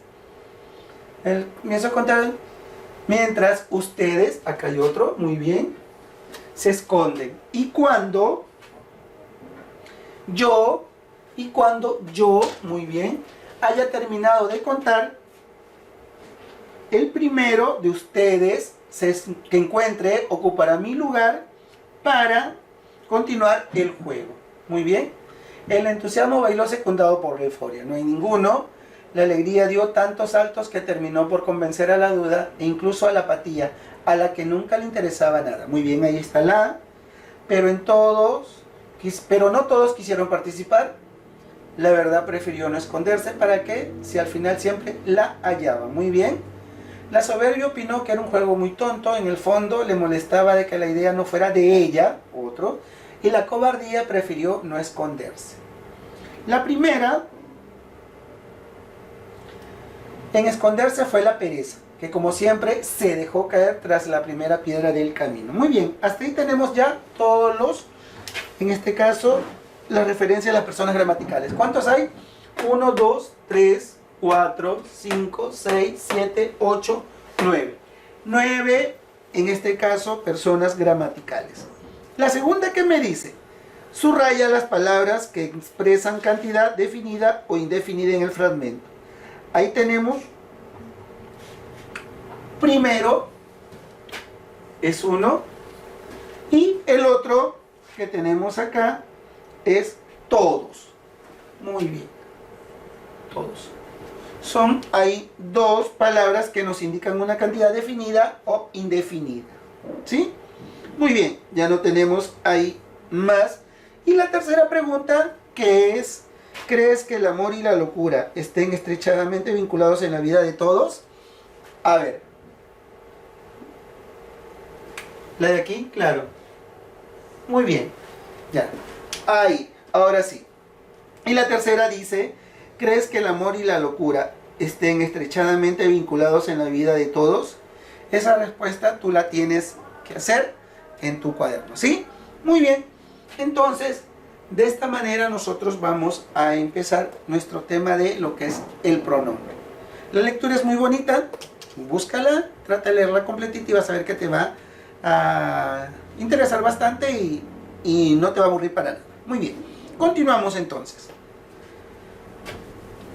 mientras ustedes, acá hay otro, muy bien, se esconden. Y cuando yo, muy bien, haya terminado de contar, el primero de ustedes que encuentre ocupará mi lugar para continuar el juego. Muy bien. El entusiasmo bailó secundado por la euforia. No hay ninguno. La alegría dio tantos saltos que terminó por convencer a la duda e incluso a la apatía, a la que nunca le interesaba nada. Muy bien, ahí está la. Pero no todos quisieron participar. La verdad prefirió no esconderse. ¿Para qué? Si al final siempre la hallaba. Muy bien. La soberbia opinó que era un juego muy tonto. En el fondo le molestaba de que la idea no fuera de ella, otro. Y la cobardía prefirió no esconderse. La primera en esconderse fue la pereza, que como siempre se dejó caer tras la primera piedra del camino. Muy bien, hasta ahí tenemos ya todos los, en este caso, la referencia a las personas gramaticales. ¿Cuántos hay? 1, 2, 3, 4, 5, 6, 7, 8, 9. 9, en este caso, personas gramaticales. La segunda que me dice, subraya las palabras que expresan cantidad definida o indefinida en el fragmento. Ahí tenemos, primero, es uno, y el otro que tenemos acá es todos. Muy bien, todos. Hay dos palabras que nos indican una cantidad definida o indefinida. ¿Sí? Muy bien, ya no tenemos ahí más. Y la tercera pregunta, que es, ¿crees que el amor y la locura estén estrechamente vinculados en la vida de todos? A ver. ¿La de aquí? Claro. Muy bien. Ya. Ahí. Ahora sí. Y la tercera dice, ¿crees que el amor y la locura estén estrechamente vinculados en la vida de todos? Esa respuesta tú la tienes que hacer en tu cuaderno, ¿sí? Muy bien. Entonces, de esta manera nosotros vamos a empezar nuestro tema de lo que es el pronombre. La lectura es muy bonita. Búscala, trata de leerla completita y vas a ver que te va a interesar bastante y no te va a aburrir para nada. Muy bien. Continuamos entonces.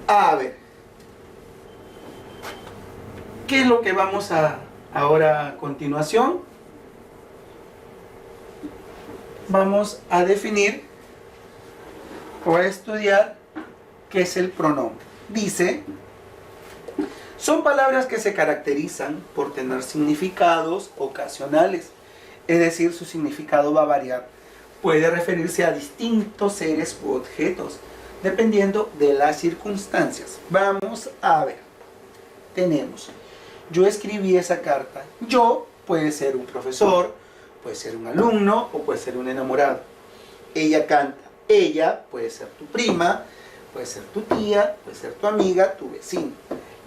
A ver, ¿qué es lo que vamos a ahora a continuación? Vamos a definir o a estudiar qué es el pronombre. Dice, son palabras que se caracterizan por tener significados ocasionales, es decir, su significado va a variar. Puede referirse a distintos seres u objetos, dependiendo de las circunstancias. Vamos a ver. Tenemos, yo escribí esa carta. Yo puede ser un profesor, puede ser un alumno o puede ser un enamorado. Ella canta. Ella puede ser tu prima, puede ser tu tía, puede ser tu amiga, tu vecino.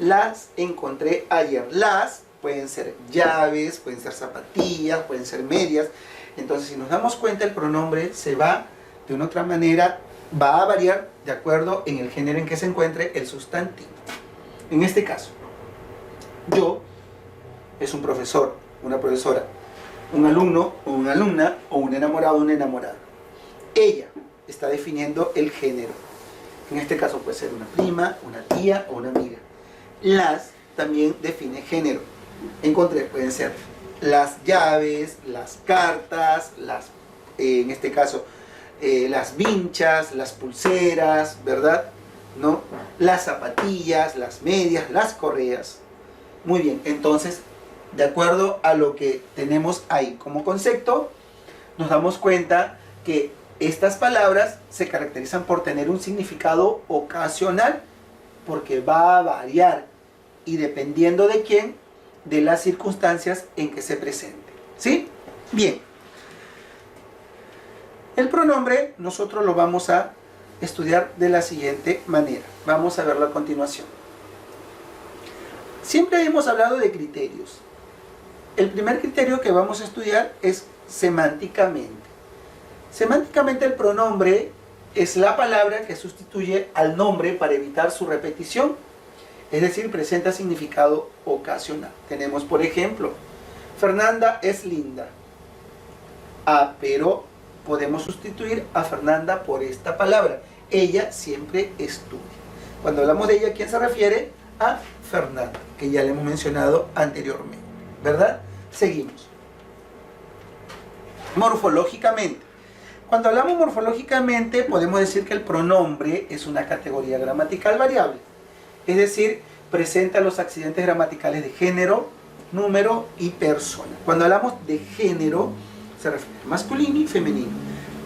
Las encontré ayer. Las pueden ser llaves, pueden ser zapatillas, pueden ser medias. Entonces, si nos damos cuenta, el pronombre se va de una otra manera, va a variar de acuerdo en el género en que se encuentre el sustantivo. En este caso, yo es un profesor, una profesora, un alumno o una alumna o un enamorado o una enamorada. Ella está definiendo el género. En este caso puede ser una prima, una tía o una amiga. Las también define género. Encontré, pueden ser las llaves, las cartas, en este caso, las vinchas, las pulseras, ¿verdad? ¿No? Las zapatillas, las medias, las correas. Muy bien, entonces, de acuerdo a lo que tenemos ahí como concepto, nos damos cuenta que estas palabras se caracterizan por tener un significado ocasional, porque va a variar y dependiendo de quién, de las circunstancias en que se presente. ¿Sí? Bien. El pronombre nosotros lo vamos a estudiar de la siguiente manera. Vamos a verlo a continuación. Siempre hemos hablado de criterios. El primer criterio que vamos a estudiar es semánticamente. Semánticamente el pronombre es la palabra que sustituye al nombre para evitar su repetición, es decir, presenta significado ocasional. Tenemos, por ejemplo, Fernanda es linda. Pero podemos sustituir a Fernanda por esta palabra. Ella siempre estudia. Cuando hablamos de ella, ¿a quién se refiere? A Fernanda, que ya le hemos mencionado anteriormente, ¿verdad? Seguimos. Morfológicamente. Cuando hablamos morfológicamente, podemos decir que el pronombre es una categoría gramatical variable. Es decir, presenta los accidentes gramaticales de género, número y persona. Cuando hablamos de género, se refiere a masculino y femenino.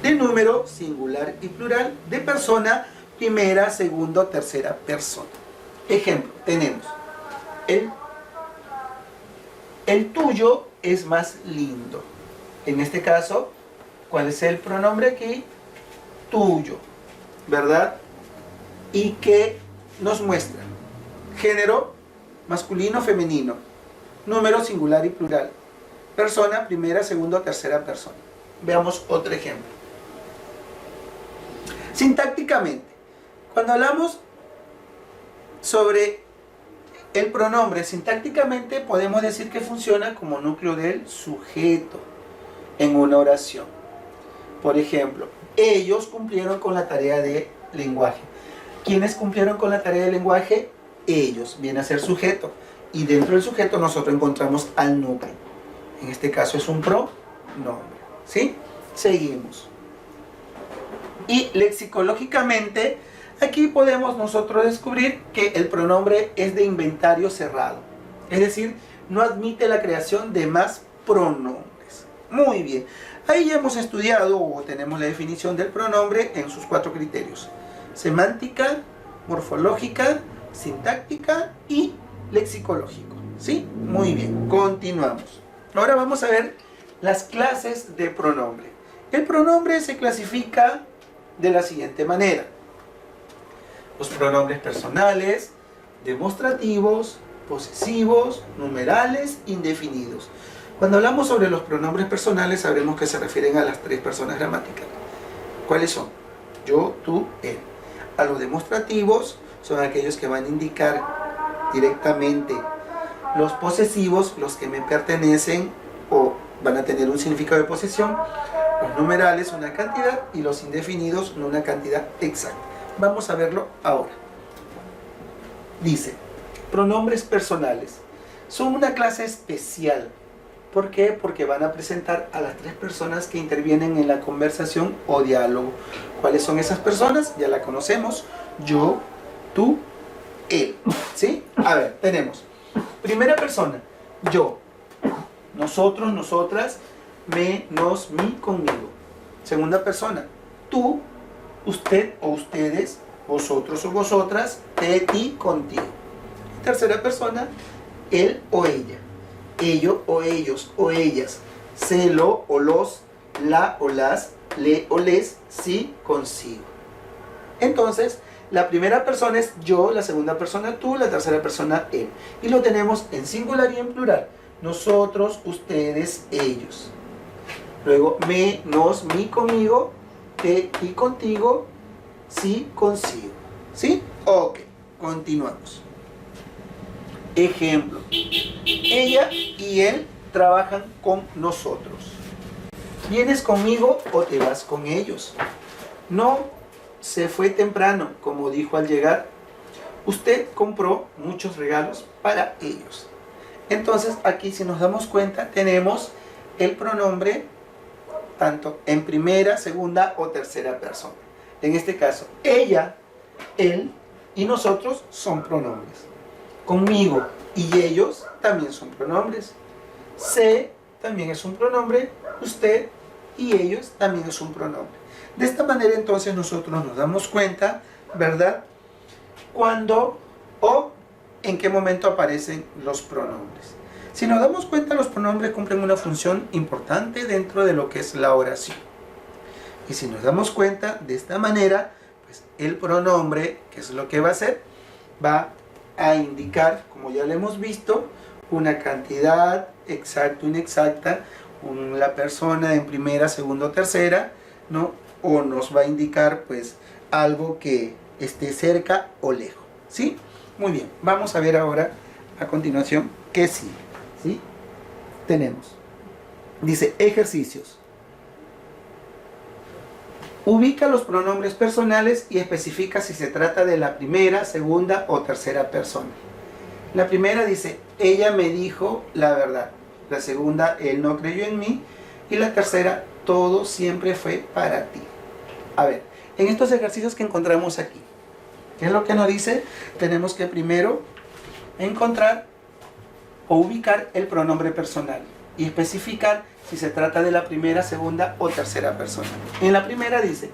De número, singular y plural. De persona, primera, segunda, tercera persona. Ejemplo, tenemos el tuyo es más lindo. En este caso, ¿cuál es el pronombre aquí? Tuyo, ¿verdad? ¿Y qué nos muestra? Género, masculino, femenino. Número, singular y plural. Persona, primera, segunda, tercera persona. Veamos otro ejemplo. Sintácticamente, cuando hablamos sobre el pronombre, sintácticamente podemos decir que funciona como núcleo del sujeto en una oración. Por ejemplo, ellos cumplieron con la tarea de lenguaje. ¿Quiénes cumplieron con la tarea de lenguaje? Ellos, viene a ser sujeto. Y dentro del sujeto nosotros encontramos al núcleo. En este caso es un pronombre. ¿Sí? Seguimos. Y lexicológicamente, aquí podemos nosotros descubrir que el pronombre es de inventario cerrado. Es decir, no admite la creación de más pronombres. Muy bien. Ahí ya hemos estudiado o tenemos la definición del pronombre en sus 4 criterios. Semántica, morfológica, sintáctica y lexicológico. ¿Sí? Muy bien. Continuamos. Ahora vamos a ver las clases de pronombre. El pronombre se clasifica de la siguiente manera. Los pronombres personales, demostrativos, posesivos, numerales, indefinidos. Cuando hablamos sobre los pronombres personales, sabremos que se refieren a las 3 personas gramaticales. ¿Cuáles son? Yo, tú, él. A los demostrativos son aquellos que van a indicar directamente. Los posesivos, los que me pertenecen o van a tener un significado de posesión. Los numerales, una cantidad, y los indefinidos, una cantidad exacta. Vamos a verlo ahora. Dice, pronombres personales son una clase especial. ¿Por qué? Porque van a presentar a las 3 personas que intervienen en la conversación o diálogo. ¿Cuáles son esas personas? Ya la conocemos. Yo, tú, él. ¿Sí? A ver, tenemos. Primera persona, yo. Nosotros, nosotras, me, nos, mi, conmigo. Segunda persona, tú, usted o ustedes, vosotros o vosotras, te, ti, contigo. Tercera persona, él o ella. Ello o ellos o ellas, se, lo o los, la o las, le o les, sí, consigo. Entonces, la primera persona es yo, la segunda persona tú, la tercera persona él. Y lo tenemos en singular y en plural. Nosotros, ustedes, ellos. Luego, me, nos, mi, conmigo, te, ti, contigo, sí, consigo. ¿Sí? Ok, continuamos. Ejemplo, ella y él trabajan con nosotros. ¿Vienes conmigo o te vas con ellos? No, se fue temprano, como dijo al llegar. Usted compró muchos regalos para ellos. Entonces, aquí si nos damos cuenta, tenemos el pronombre tanto en primera, segunda o tercera persona. En este caso, ella, él y nosotros son pronombres. Conmigo y ellos también son pronombres. Se también es un pronombre. Usted y ellos también es un pronombre. De esta manera entonces nosotros nos damos cuenta, ¿verdad? Cuándo o en qué momento aparecen los pronombres. Si nos damos cuenta, los pronombres cumplen una función importante dentro de lo que es la oración. Y si nos damos cuenta de esta manera, pues el pronombre, ¿qué es lo que va a hacer? Va a indicar, como ya lo hemos visto, una cantidad exacta o inexacta, la persona en primera, segunda o tercera, ¿no? O nos va a indicar pues algo que esté cerca o lejos, ¿sí? Muy bien, vamos a ver ahora a continuación qué sigue, ¿sí? Tenemos, dice ejercicios. Ubica los pronombres personales y especifica si se trata de la primera, segunda o tercera persona. La primera dice, ella me dijo la verdad. La segunda, él no creyó en mí. Y la tercera, todo siempre fue para ti. A ver, en estos ejercicios que encontramos aquí, ¿qué es lo que nos dice? Tenemos que primero encontrar o ubicar el pronombre personal y especificar si se trata de la primera, segunda o tercera persona. En la primera dice,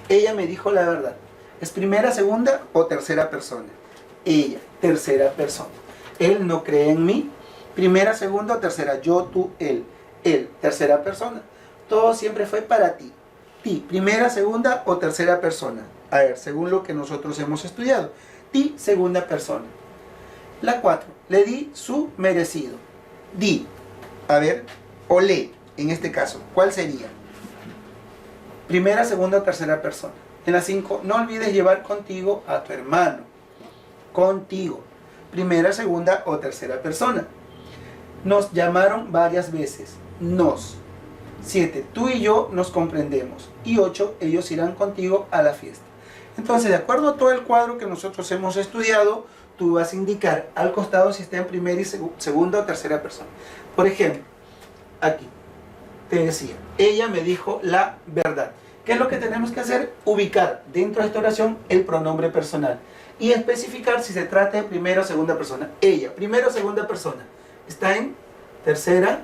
ella me dijo la verdad. ¿Es primera, segunda o tercera persona? Ella, tercera persona. Él no cree en mí. Primera, segunda o tercera. Yo, tú, él. Él, tercera persona. Todo siempre fue para ti. Ti, primera, segunda o tercera persona. A ver, según lo que nosotros hemos estudiado. Ti, segunda persona. La 4. Le di su merecido. Di. A ver, o le. En este caso, ¿cuál sería? Primera, segunda o tercera persona. En la 5, no olvides llevar contigo a tu hermano. Contigo. Primera, segunda o tercera persona. Nos llamaron varias veces. Nos. 7, tú y yo nos comprendemos. Y 8, ellos irán contigo a la fiesta. Entonces, de acuerdo a todo el cuadro que nosotros hemos estudiado, tú vas a indicar al costado si está en primera y segunda o tercera persona. Por ejemplo, aquí te decía, ella me dijo la verdad. ¿Qué es lo que tenemos que hacer? Ubicar dentro de esta oración el pronombre personal y especificar si se trata de primera o segunda persona. Ella, primera o segunda persona, está en tercera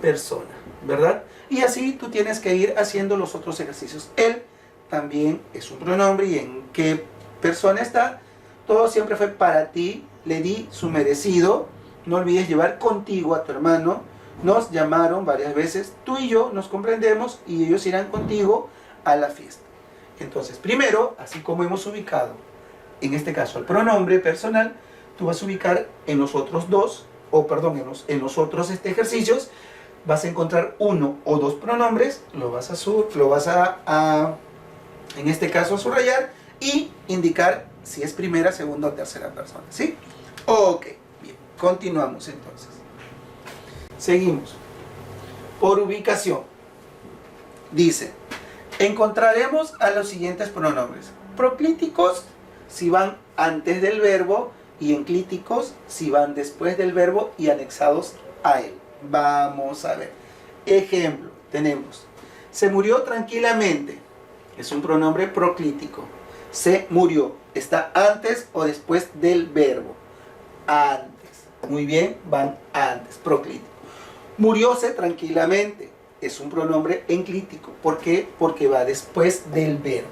persona, ¿verdad? Y así tú tienes que ir haciendo los otros ejercicios. Él también es un pronombre y en qué persona está. Todo siempre fue para ti, le di su merecido. No olvides llevar contigo a tu hermano. Nos llamaron varias veces, tú y yo nos comprendemos y ellos irán contigo a la fiesta. Entonces, primero, así como hemos ubicado, en este caso, el pronombre personal, tú vas a ubicar en los otros dos, en los otros ejercicios, vas a encontrar uno o dos pronombres, lo vas a en este caso, subrayar y indicar si es primera, segunda o tercera persona, ¿sí? Ok, bien, continuamos entonces. Seguimos. Por ubicación. Dice, encontraremos a los siguientes pronombres. Proclíticos si van antes del verbo y enclíticos si van después del verbo y anexados a él. Vamos a ver. Ejemplo, tenemos, se murió tranquilamente. Es un pronombre proclítico. Se murió. ¿Está antes o después del verbo? Antes. Muy bien, van antes, proclítico. Murióse tranquilamente. Es un pronombre enclítico. ¿Por qué? Porque va después del verbo.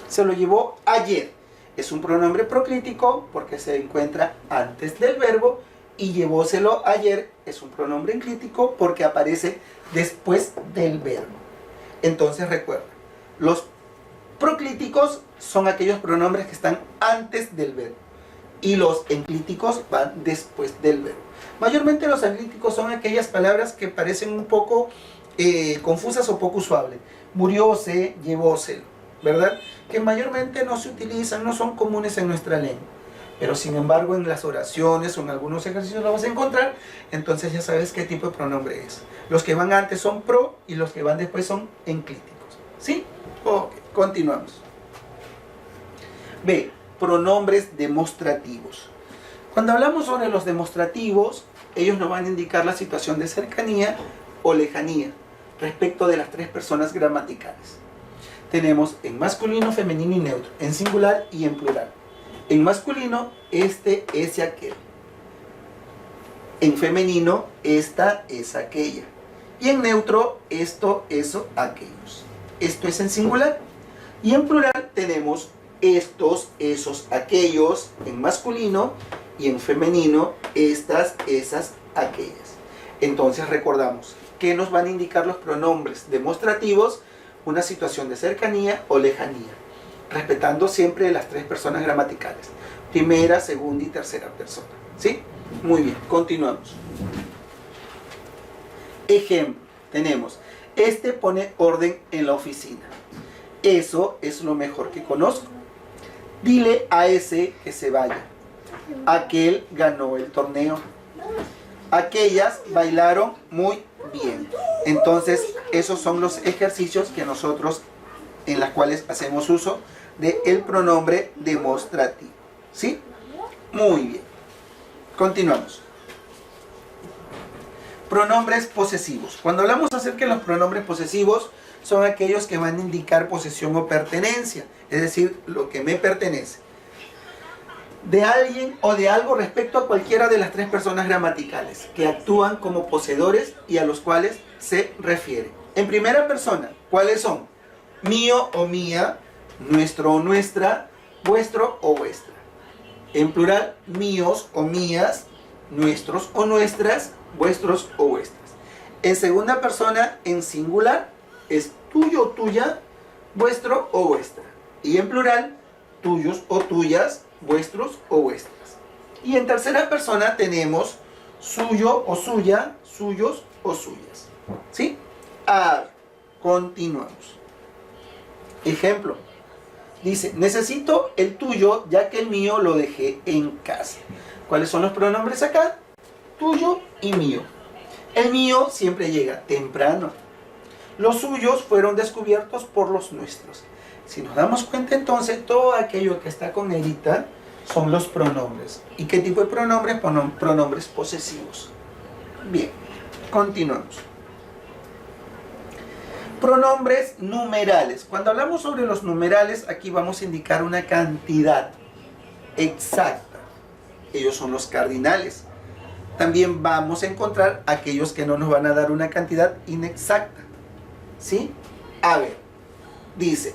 Se lo llevó ayer. Es un pronombre proclítico porque se encuentra antes del verbo. Y llevóselo ayer es un pronombre enclítico porque aparece después del verbo. Entonces recuerda, los proclíticos son aquellos pronombres que están antes del verbo. Y los enclíticos van después del verbo. Mayormente los enclíticos son aquellas palabras que parecen un poco confusas o poco usuales. Murióse, llevóselo, ¿verdad? Que mayormente no se utilizan, no son comunes en nuestra lengua. Pero sin embargo en las oraciones o en algunos ejercicios lo vas a encontrar. Entonces ya sabes qué tipo de pronombre es. Los que van antes son pro y los que van después son enclíticos. ¿Sí? Ok, continuamos. B. Pronombres demostrativos. Cuando hablamos sobre los demostrativos, ellos nos van a indicar la situación de cercanía o lejanía respecto de las tres personas gramaticales. Tenemos en masculino, femenino y neutro, en singular y en plural. En masculino, este, ese, aquel. En femenino, esta, es aquella. Y en neutro, esto, eso, aquellos. Esto es en singular. Y en plural tenemos estos, esos, aquellos en masculino y en femenino, estas, esas, aquellas. Entonces recordamos que nos van a indicar los pronombres demostrativos, una situación de cercanía o lejanía, respetando siempre las tres personas gramaticales. primera, segunda y tercera persona. ¿Sí? Muy bien, continuamos. Ejemplo, tenemos, este pone orden en la oficina. Eso es lo mejor que conozco. Dile a ese que se vaya. Aquel ganó el torneo. Aquellas bailaron muy bien. Entonces, esos son los ejercicios que nosotros, en los cuales hacemos uso del pronombre demostrativo. ¿Sí? Muy bien. Continuamos. Pronombres posesivos. Cuando hablamos acerca de los pronombres posesivos, son aquellos que van a indicar posesión o pertenencia, es decir, lo que me pertenece. De alguien o de algo respecto a cualquiera de las tres personas gramaticales que actúan como poseedores y a los cuales se refiere. En primera persona, ¿cuáles son? Mío o mía, nuestro o nuestra, vuestro o vuestra. En plural, míos o mías, nuestros o nuestras, vuestros o vuestras. En segunda persona, en singular, es tuyo o tuya, vuestro o vuestra. Y en plural, tuyos o tuyas, vuestros o vuestras. Y en tercera persona tenemos suyo o suya, suyos o suyas. ¿Sí? Continuamos. Ejemplo. Dice, necesito el tuyo ya que el mío lo dejé en casa. ¿Cuáles son los pronombres acá? Tuyo y mío. El mío siempre llega temprano. Los suyos fueron descubiertos por los nuestros. Si nos damos cuenta entonces, todo aquello que está con negrita son los pronombres. ¿Y qué tipo de pronombres? Pronombres posesivos. Bien, continuamos. Pronombres numerales. Cuando hablamos sobre los numerales, aquí vamos a indicar una cantidad exacta. Ellos son los cardinales. También vamos a encontrar aquellos que no nos van a dar una cantidad inexacta. ¿Sí? A ver, dice,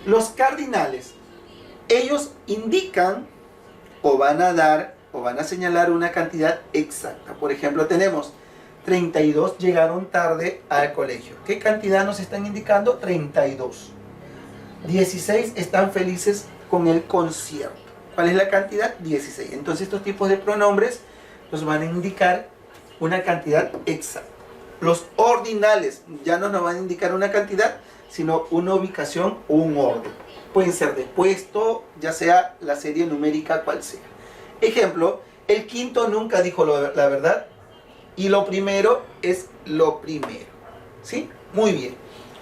los cardinales, ellos indican o van a dar o van a señalar una cantidad exacta. Por ejemplo, tenemos 32 llegaron tarde al colegio. ¿Qué cantidad nos están indicando? 32. 16 están felices con el concierto. ¿Cuál es la cantidad? 16. Entonces estos tipos de pronombres nos van a indicar una cantidad exacta. Los ordinales ya no nos van a indicar una cantidad, sino una ubicación o un orden. Pueden ser de puesto, ya sea la serie numérica cual sea. Ejemplo, el quinto nunca dijo la verdad y lo primero es lo primero. ¿Sí? Muy bien.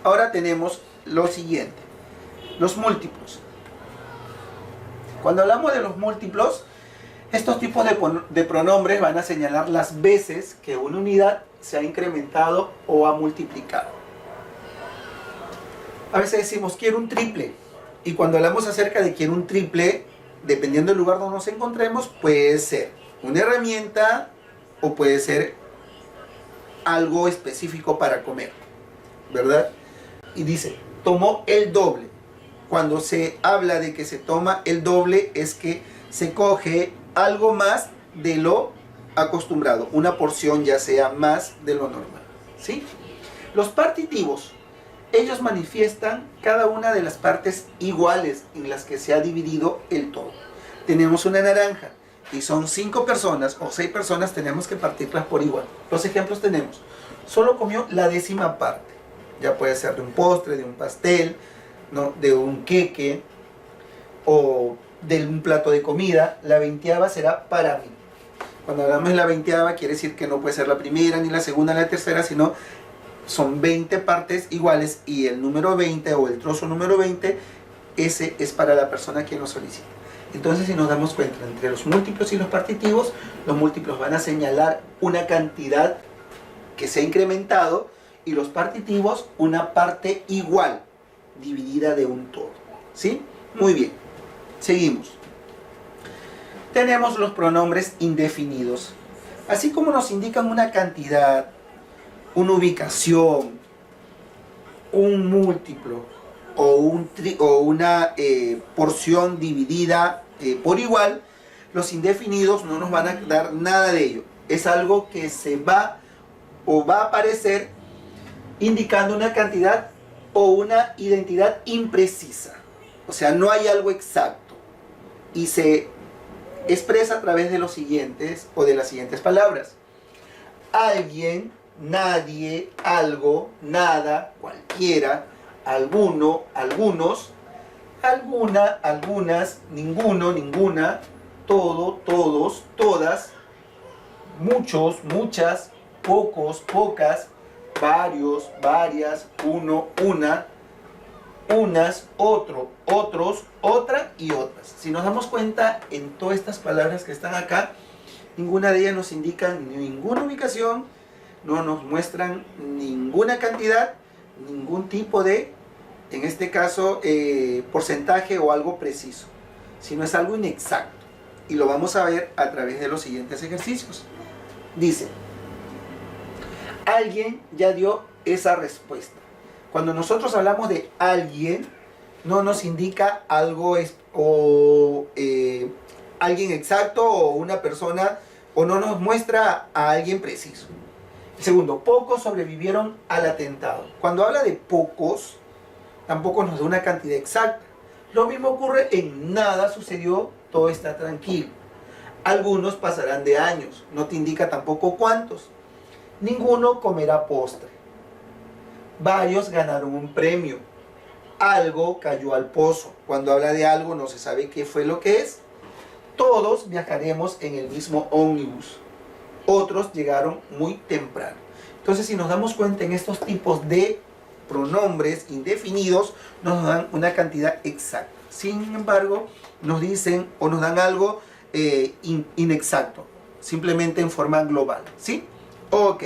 Ahora tenemos lo siguiente, los múltiplos. Cuando hablamos de los múltiplos, estos tipos de pronombres van a señalar las veces que una unidad se ha incrementado o ha multiplicado. A veces decimos quiero un triple, y cuando hablamos acerca de quiero un triple, dependiendo del lugar donde nos encontremos, puede ser una herramienta o puede ser algo específico para comer, ¿verdad? Y dice, tomó el doble. Cuando se habla de que se toma el doble es que se coge algo más de lo acostumbrado, una porción ya sea más de lo normal, ¿sí? Los partitivos, ellos manifiestan cada una de las partes iguales en las que se ha dividido el todo. Tenemos una naranja y son 5 personas o 6 personas, tenemos que partirlas por igual. Los ejemplos tenemos, solo comió la 10ª parte, ya puede ser de un postre, de un pastel, ¿no? De un queque o de un plato de comida. La 20ª será para mí. Cuando hablamos de la 20ª quiere decir que no puede ser la primera, ni la segunda, ni la tercera, sino son 20 partes iguales y el número 20 o el trozo número 20, ese es para la persona que lo solicita. Entonces, si nos damos cuenta entre los múltiplos y los partitivos, los múltiplos van a señalar una cantidad que se ha incrementado y los partitivos una parte igual, dividida de un todo. ¿Sí? Muy bien. Seguimos. Tenemos los pronombres indefinidos. Así como nos indican una cantidad, una ubicación, un múltiplo o una porción dividida por igual, los indefinidos no nos van a dar nada de ello. Es algo que se va o va a aparecer indicando una cantidad o una identidad imprecisa. O sea, no hay algo exacto. Y se expresa a través de los siguientes o de las siguientes palabras. Alguien, nadie, algo, nada, cualquiera, alguno, algunos, alguna, algunas, ninguno, ninguna, todo, todos, todas, muchos, muchas, pocos, pocas, varios, varias, uno, una, unas, otro, otros, otra y otras. Si nos damos cuenta, en todas estas palabras que están acá, ninguna de ellas nos indica ninguna ubicación, no nos muestran ninguna cantidad, ningún tipo de, en este caso, porcentaje o algo preciso, sino es algo inexacto. Y lo vamos a ver a través de los siguientes ejercicios. Dice, alguien ya dio esa respuesta. Cuando nosotros hablamos de alguien, no nos indica algo alguien exacto o una persona, o no nos muestra a alguien preciso. Segundo, pocos sobrevivieron al atentado. Cuando habla de pocos, tampoco nos da una cantidad exacta. Lo mismo ocurre en nada sucedió, todo está tranquilo. Algunos pasarán de años, no te indica tampoco cuántos. Ninguno comerá postre. Varios ganaron un premio. Algo cayó al pozo. Cuando habla de algo no se sabe qué fue lo que es. Todos viajaremos en el mismo ómnibus. Otros llegaron muy temprano. Entonces, si nos damos cuenta, en estos tipos de pronombres indefinidos nos dan una cantidad exacta. Sin embargo, nos dicen o nos dan algo inexacto, simplemente en forma global, ¿sí? Ok.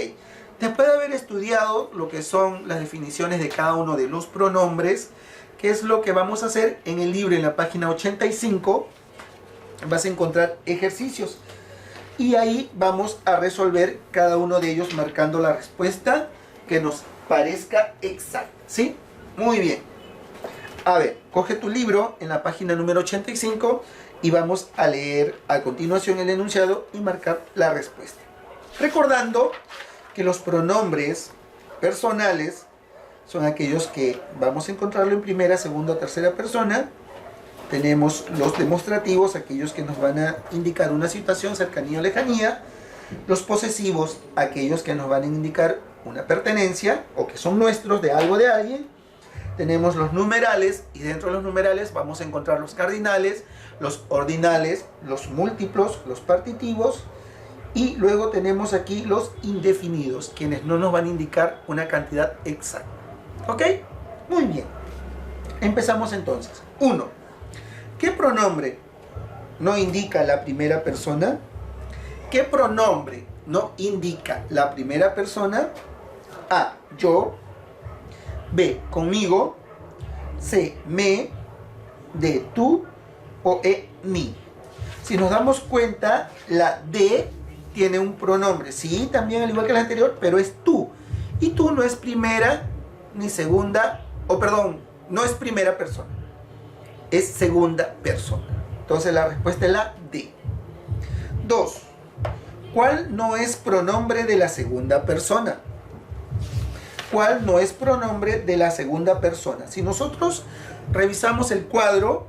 Después de haber estudiado lo que son las definiciones de cada uno de los pronombres, ¿qué es lo que vamos a hacer? En el libro, en la página 85, vas a encontrar ejercicios. Y ahí vamos a resolver cada uno de ellos marcando la respuesta que nos parezca exacta, ¿sí? Muy bien. A ver, coge tu libro en la página número 85 y vamos a leer a continuación el enunciado y marcar la respuesta. Recordando que los pronombres personales son aquellos que vamos a encontrarlo en primera, segunda o tercera persona. Tenemos los demostrativos, aquellos que nos van a indicar una situación, cercanía o lejanía. Los posesivos, aquellos que nos van a indicar una pertenencia o que son nuestros, de algo, de alguien. Tenemos los numerales, y dentro de los numerales vamos a encontrar los cardinales, los ordinales, los múltiplos, los partitivos. Y luego tenemos aquí los indefinidos, quienes no nos van a indicar una cantidad exacta. ¿Ok? Muy bien. Empezamos entonces. 1. ¿Qué pronombre no indica la primera persona? ¿Qué pronombre no indica la primera persona? A. Yo. B. Conmigo. C. Me. D. Tú. O E. Mi. Si nos damos cuenta, la D tiene un pronombre. Sí, también al igual que la anterior, pero es tú. Y tú no es primera ni segunda, no es primera persona. Es segunda persona. Entonces la respuesta es la D. 2. ¿Cuál no es pronombre de la segunda persona? ¿Cuál no es pronombre de la segunda persona? Si nosotros revisamos el cuadro,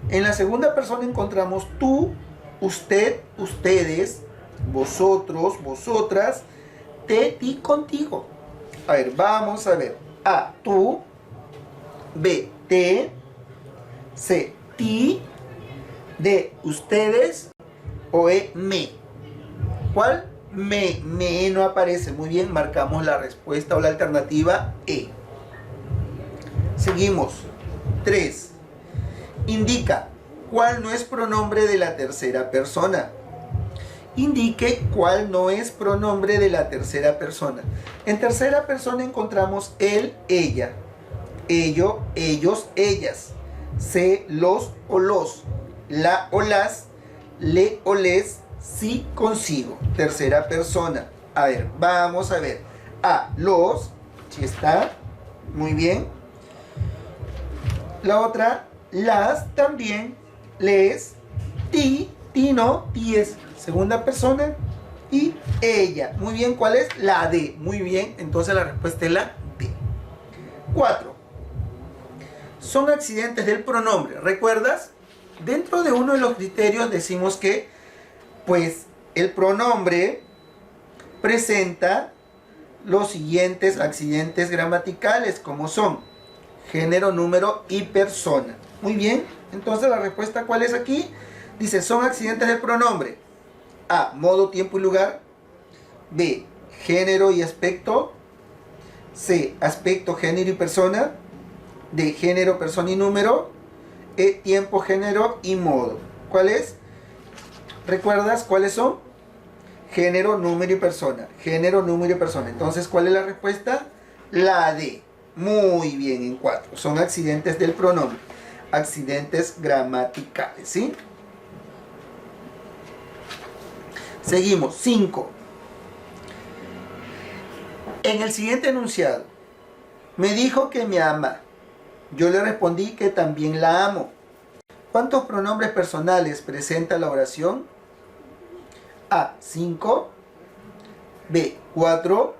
en la segunda persona encontramos tú, usted, ustedes, vosotros, vosotras, te, ti, contigo. A ver, vamos a ver. A. Tú. B. Te. C. Ti. D. Ustedes. O E. Me. ¿Cuál? Me no aparece. Muy bien, marcamos la respuesta o la alternativa E. Seguimos. 3. Indica cuál no es pronombre de la tercera persona. Indique cuál no es pronombre de la tercera persona. En tercera persona encontramos él, ella, ello, ellos, ellas, se, los o los, la o las, le o les, sí, consigo. Tercera persona. A ver, vamos a ver. A, los, si está, muy bien. La otra, las, también, les, ti, no, tíes. Segunda persona. Y ella. Muy bien, ¿cuál es? La D. Muy bien, entonces la respuesta es la D. 4. Son accidentes del pronombre. ¿Recuerdas? dentro de uno de los criterios decimos que, pues, el pronombre presenta los siguientes accidentes gramaticales, como son género, número y persona. Muy bien, entonces la respuesta, ¿cuál es aquí? Dice, son accidentes del pronombre. A, modo, tiempo y lugar. B, género y aspecto. C, aspecto, género y persona. D, género, persona y número. E, tiempo, género y modo. ¿Cuál es? ¿Recuerdas cuáles son? Género, número y persona. Género, número y persona. Entonces, ¿cuál es la respuesta? La D. Muy bien, en 4. Son accidentes del pronombre. Accidentes gramaticales, ¿sí? Seguimos. 5. En el siguiente enunciado, me dijo que me ama. Yo le respondí que también la amo. ¿Cuántos pronombres personales presenta la oración? A, 5. B, 4.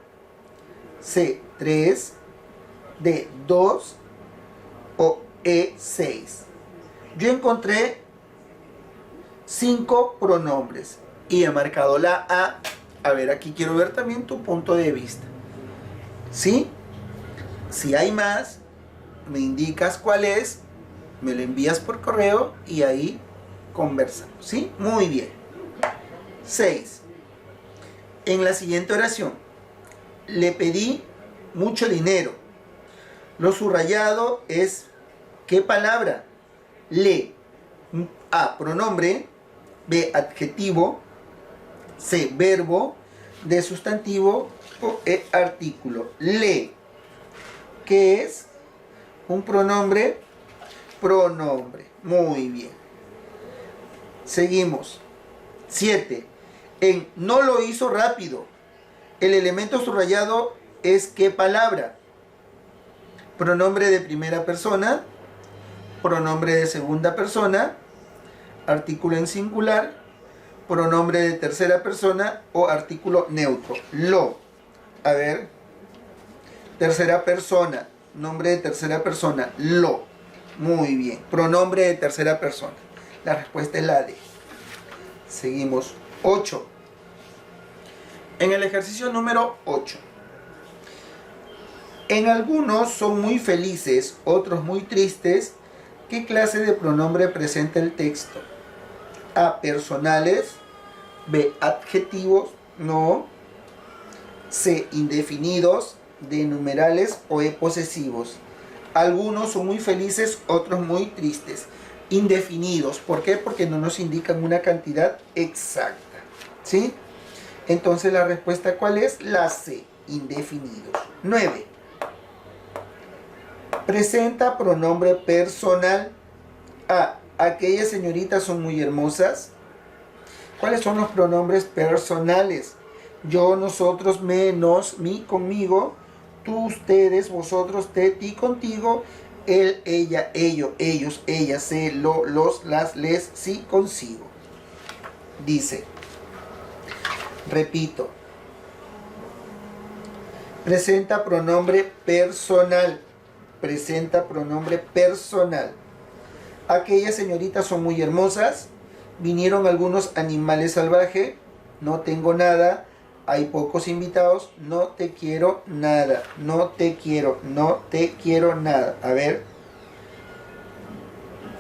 C, 3. D, 2. O E, 6. Yo encontré 5 pronombres y he marcado la A. A ver, aquí quiero ver también tu punto de vista. ¿Sí? Si hay más, me indicas cuál es, me lo envías por correo y ahí conversamos. ¿Sí? Muy bien. 6. En la siguiente oración, le pedí mucho dinero. Lo subrayado es, ¿qué palabra? Le. A, pronombre. B, adjetivo. C, verbo. D, sustantivo. O E, artículo. Le. ¿Qué es? Un pronombre. Pronombre. Muy bien. Seguimos. 7. En no lo hizo rápido. El elemento subrayado es ¿qué palabra? Pronombre de primera persona, pronombre de segunda persona, artículo en singular, pronombre de tercera persona o artículo neutro. Lo. A ver. Tercera persona. Nombre de tercera persona. Lo. Muy bien. Pronombre de tercera persona. La respuesta es la D. Seguimos. 8. En el ejercicio número 8. En algunos son muy felices, otros muy tristes. ¿Qué clase de pronombre presenta el texto? A, personales. B, adjetivos. No. C, indefinidos. D, numerales. O E, posesivos. Algunos son muy felices, otros muy tristes. Indefinidos. ¿Por qué? Porque no nos indican una cantidad exacta. ¿Sí? Entonces la respuesta, ¿cuál es? La C, indefinidos. 9. Presenta pronombre personal. A, aquellas señoritas son muy hermosas. ¿Cuáles son los pronombres personales? Yo, nosotros, me, nos, mi, conmigo. Tú, ustedes, vosotros, te, ti, contigo. Él, ella, ello, ellos, ellas, se, lo, los, las, les, sí, consigo. Dice, repito, presenta pronombre personal. Presenta pronombre personal. Aquellas señoritas son muy hermosas. Vinieron algunos animales salvajes. No tengo nada. Hay pocos invitados. No te quiero nada. No te quiero. No te quiero nada. A ver.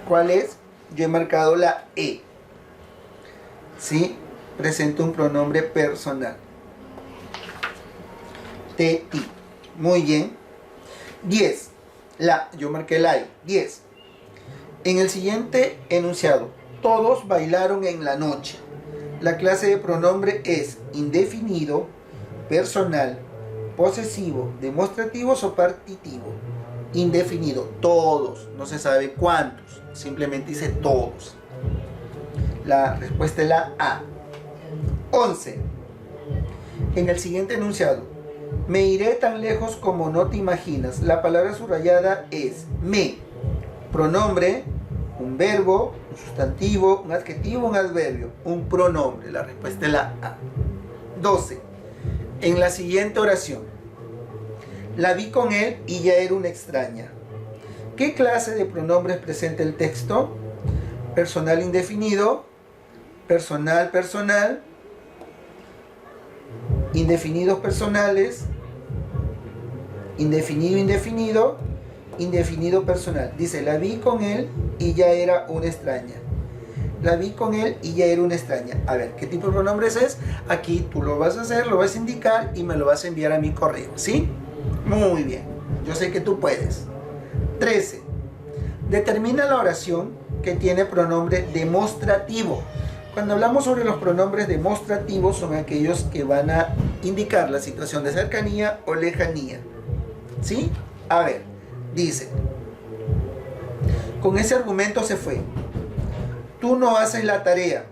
¿Cuál es? Yo he marcado la E. ¿Sí? Presenta un pronombre personal. Te, ti. Muy bien. 10. Yo marqué la E. 10. En el siguiente enunciado, todos bailaron en la noche. La clase de pronombre es indefinido, personal, posesivo, demostrativos o partitivo. Indefinido, todos, no se sabe cuántos, simplemente dice todos. La respuesta es la A. 11. En el siguiente enunciado, me iré tan lejos como no te imaginas. La palabra subrayada es me, pronombre, un verbo, un sustantivo, un adjetivo, un adverbio, un pronombre. La respuesta es la A. 12. En la siguiente oración, la vi con él y ya era una extraña. ¿Qué clase de pronombres presenta el texto? personal indefinido, personal personal, indefinidos personales, indefinido indefinido, indefinido personal. Dice, la vi con él y ya era una extraña. La vi con él y ya era una extraña. A ver, ¿qué tipo de pronombres es? Aquí tú lo vas a hacer, lo vas a indicar y me lo vas a enviar a mi correo, ¿sí? Muy bien, yo sé que tú puedes. 13. Determina la oración que tiene pronombre demostrativo. Cuando hablamos sobre los pronombres demostrativos, son aquellos que van a indicar la situación de cercanía o lejanía, ¿sí? A ver, dice, con ese argumento se fue. Tú no haces la tarea.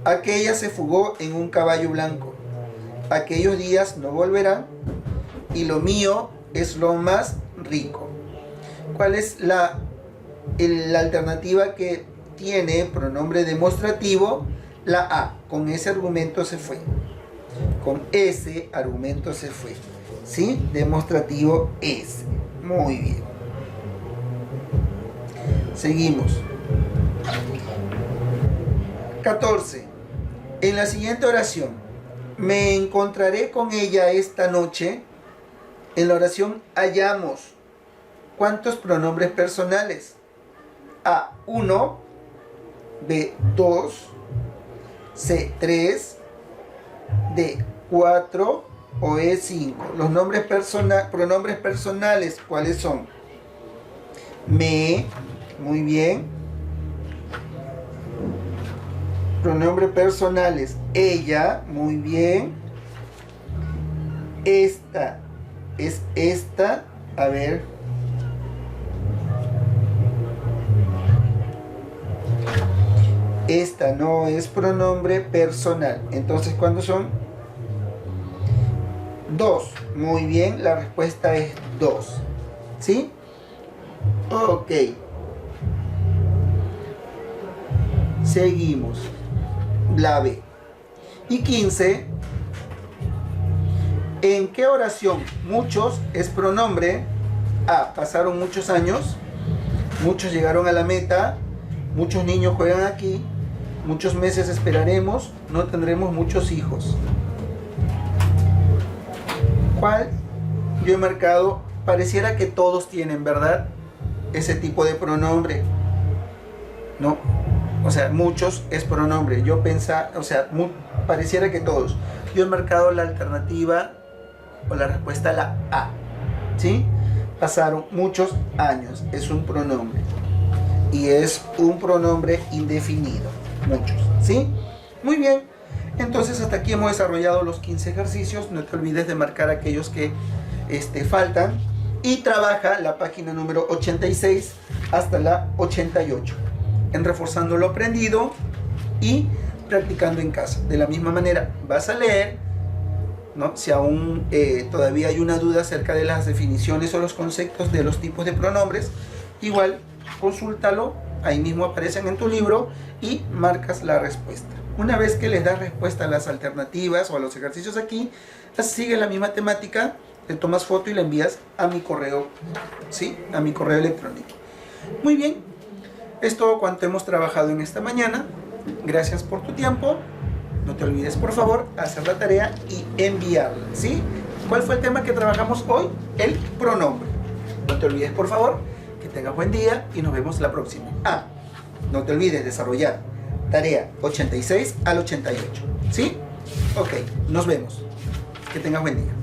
Aquella se fugó en un caballo blanco. Aquellos días no volverán. Y lo mío es lo más rico. ¿Cuál es la alternativa que tiene pronombre demostrativo? La A. Con ese argumento se fue. Con ese argumento se fue. ¿Sí? Demostrativo es. Muy bien. Seguimos. 14. En la siguiente oración, me encontraré con ella esta noche. En la oración hallamos ¿cuántos pronombres personales? A, 1, B, 2, C, 3, D, 4 o E, 5. Los pronombres personales, ¿cuáles son? Me, muy bien. Pronombres personales, ella, muy bien. Esta es esta, a ver. Esta no es pronombre personal. Entonces, ¿cuándo son? 2. Muy bien, la respuesta es 2. ¿Sí? Ok. Seguimos. La B. Y 15. ¿En qué oración muchos es pronombre? A. Pasaron muchos años. Muchos llegaron a la meta. Muchos niños juegan aquí. Muchos meses esperaremos. No tendremos muchos hijos. ¿Cuál? Yo he marcado. Pareciera que todos tienen, ¿verdad? Ese tipo de pronombre. No. O sea, muchos es pronombre. Yo pensaba, o sea, pareciera que todos. Yo he marcado la alternativa o la respuesta a la A. ¿Sí? Pasaron muchos años. Es un pronombre. Y es un pronombre indefinido. Muchos. ¿Sí? Muy bien. Entonces hasta aquí hemos desarrollado los 15 ejercicios. No te olvides de marcar aquellos que faltan. Y trabaja la página número 86 hasta la 88. En reforzando lo aprendido y practicando en casa. De la misma manera vas a leer, ¿no? Si aún todavía hay una duda acerca de las definiciones o los conceptos de los tipos de pronombres, igual consúltalo, ahí mismo aparecen en tu libro y marcas la respuesta. Una vez que les das respuesta a las alternativas o a los ejercicios aquí, sigue la misma temática, le tomas foto y la envías a mi correo, ¿sí? A mi correo electrónico. Muy bien, es todo cuanto hemos trabajado en esta mañana. Gracias por tu tiempo. No te olvides, por favor, hacer la tarea y enviarla, ¿sí? ¿Cuál fue el tema que trabajamos hoy? El pronombre. No te olvides, por favor, que tengas buen día y nos vemos la próxima. No te olvides desarrollar tarea 86 al 88, ¿sí? Ok, nos vemos. Que tengas buen día.